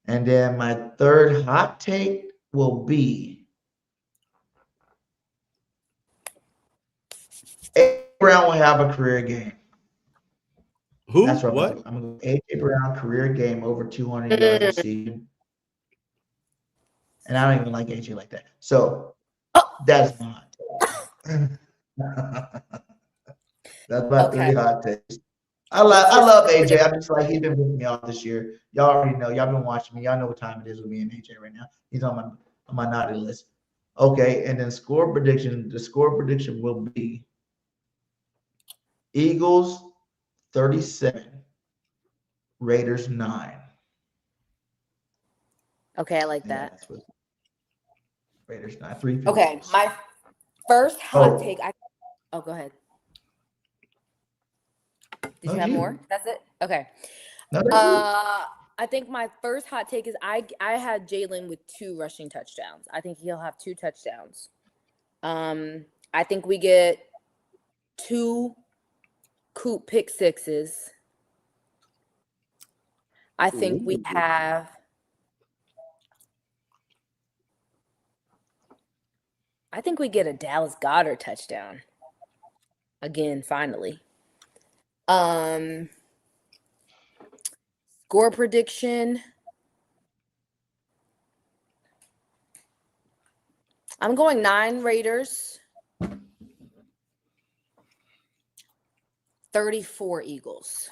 And then my third hot take will be Brown will have a career game. Who? That's what? I'm going to AJ Brown career game over 200 yards receiving. And I don't even like AJ like that. So that's not. That's about 3 hot takes. I love AJ. I'm just like, he's been with me all this year. Y'all already know. Y'all been watching me. Y'all know what time it is with me and AJ right now. He's on my naughty list. Okay, and then score prediction. The score prediction will be Eagles 37, Raiders 9. Okay, I like that. Raiders 9. 3. Okay, my first hot take. Go ahead. Did you have more? That's it? Okay. No, I think my first hot take is I had Jalen with 2 rushing touchdowns. I think he'll have 2 touchdowns. I think we get 2 Coop pick sixes. I think we have I think we get a Dallas Goedert touchdown. Again, finally. Score prediction. I'm going 9 Raiders. 34 Eagles.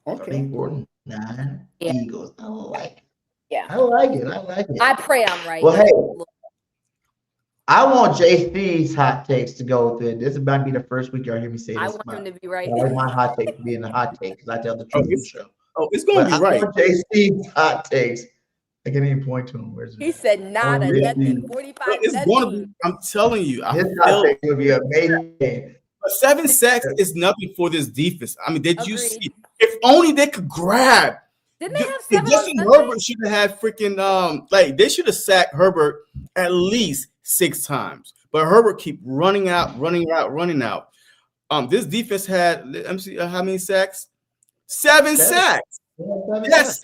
Okay. 34-9 Eagles. I like it. Yeah. I like it. I pray I'm right. Well, hey, I want JC's hot takes to go with it. This is about to be the first week y'all hear me say this. I want him to be right. I like my hot take to be in the hot take because I tell the truth on the show. It's going to be right. I want JC's hot takes. I can't even point to him. Where's he said nada, nothing, 45, it's nothing. Going to be, I'm telling you. His hot take will be amazing. 7 sacks is nothing for this defense. I mean, did you see? If only they could grab. Didn't they have 7 Justin Herbert should have had freaking they should have sacked Herbert at least 6 times. But Herbert keep running out. This defense had, let me see how many sacks? 7 sacks. They had 7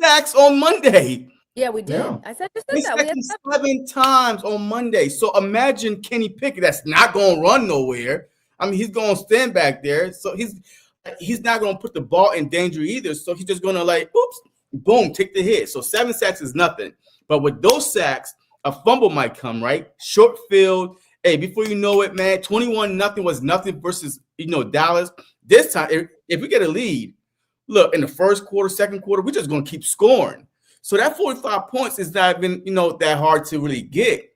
sacks on Monday. Yeah, we did. Yeah. I said that. We sacked him 7 times on Monday. So imagine Kenny Pickett that's not going to run nowhere. I mean, he's going to stand back there. So he's not going to put the ball in danger either. So he's just going to oops, boom, take the hit. So 7 sacks is nothing. But with those sacks, a fumble might come, right? Short field. Hey, before you know it, man, 21-0 was nothing versus, Dallas. This time, if we get a lead, look, in the first quarter, second quarter, we're just going to keep scoring. So that 45 points is not even, that hard to really get.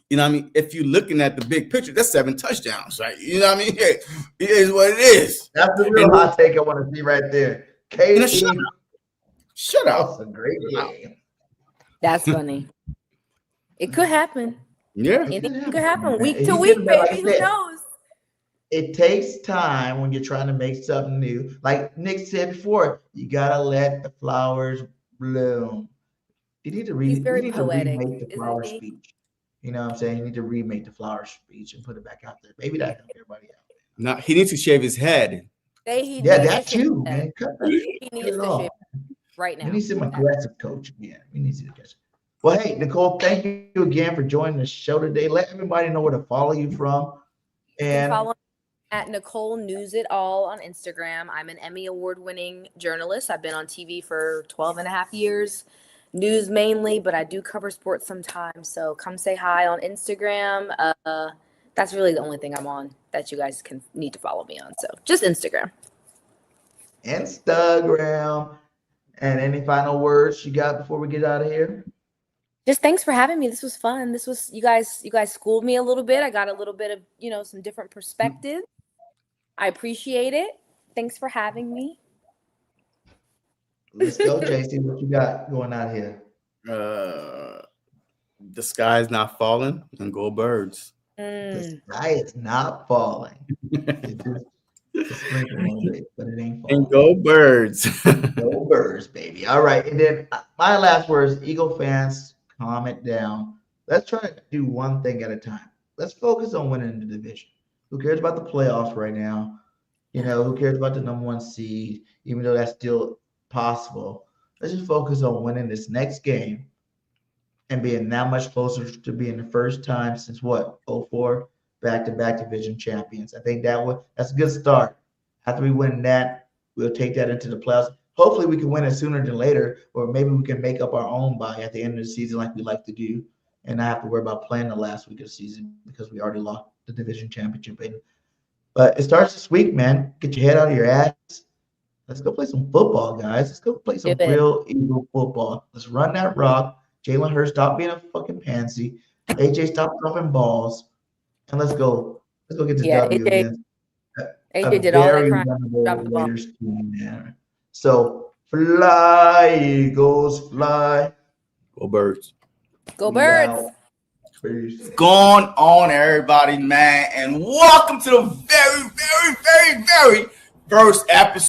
You know what I mean? If you're looking at the big picture, that's 7 touchdowns, right? You know what I mean? It is what it is. That's the real hot take I want to see right there. KD. Shut up. That's a great game. That's funny. It could happen. Yeah. Anything could happen week to week, baby. Who knows? It takes time when you're trying to make something new. Like Nick said before, you got to let the flowers bloom. You need to remake the flower speech. You know what I'm saying? You need to remake the flower speech and put it back out there. Maybe that help everybody out. No, he needs to shave his head. That too, man. He needs to shave right now. We need some aggressive coaching. Yeah, we need to catch. Well, hey, Nicole, thank you again for joining the show today. Let everybody know where to follow you from. And follow at Nicole News It All on Instagram. I'm an Emmy award-winning journalist. I've been on TV for 12 and a half years. News mainly, but I do cover sports sometimes. So come say hi on Instagram. That's really the only thing I'm on that you guys need to follow me on. So just Instagram. Instagram. And any final words you got before we get out of here? Just thanks for having me. This was fun. This was you guys schooled me a little bit. I got a little bit of, some different perspective. I appreciate it. Thanks for having me. Let's go, JC. What you got going out here? The sky is not falling, and go Birds. The sky is not falling. It's sprinkling a little bit, but it ain't falling. And go Birds. Go Birds, baby. All right. And then my last words, Eagle fans, calm it down. Let's try to do one thing at a time. Let's focus on winning the division. Who cares about the playoffs right now? Who cares about the number 1 seed, even though that's still possible? Let's just focus on winning this next game and being that much closer to being the first time since 04 back-to-back division champions. I think that's a good start. After we win that, we'll take that into the playoffs. Hopefully we can win it sooner than later, or maybe we can make up our own bye at the end of the season like we like to do, and not have to worry about playing the last week of the season because we already lost the division championship. But it starts this week, man. Get your head out of your ass. Let's go play some football, guys. Let's go play some real Eagle football. Let's run that rock. Jalen Hurts, stop being a fucking pansy. AJ, stop throwing balls. And let's go get this W against AJ did all that crap. Raiders team, man. So fly, Eagles, fly. Go Birds. Go Birds. Peace. Going on, everybody, man, and welcome to the very, very, very, very first episode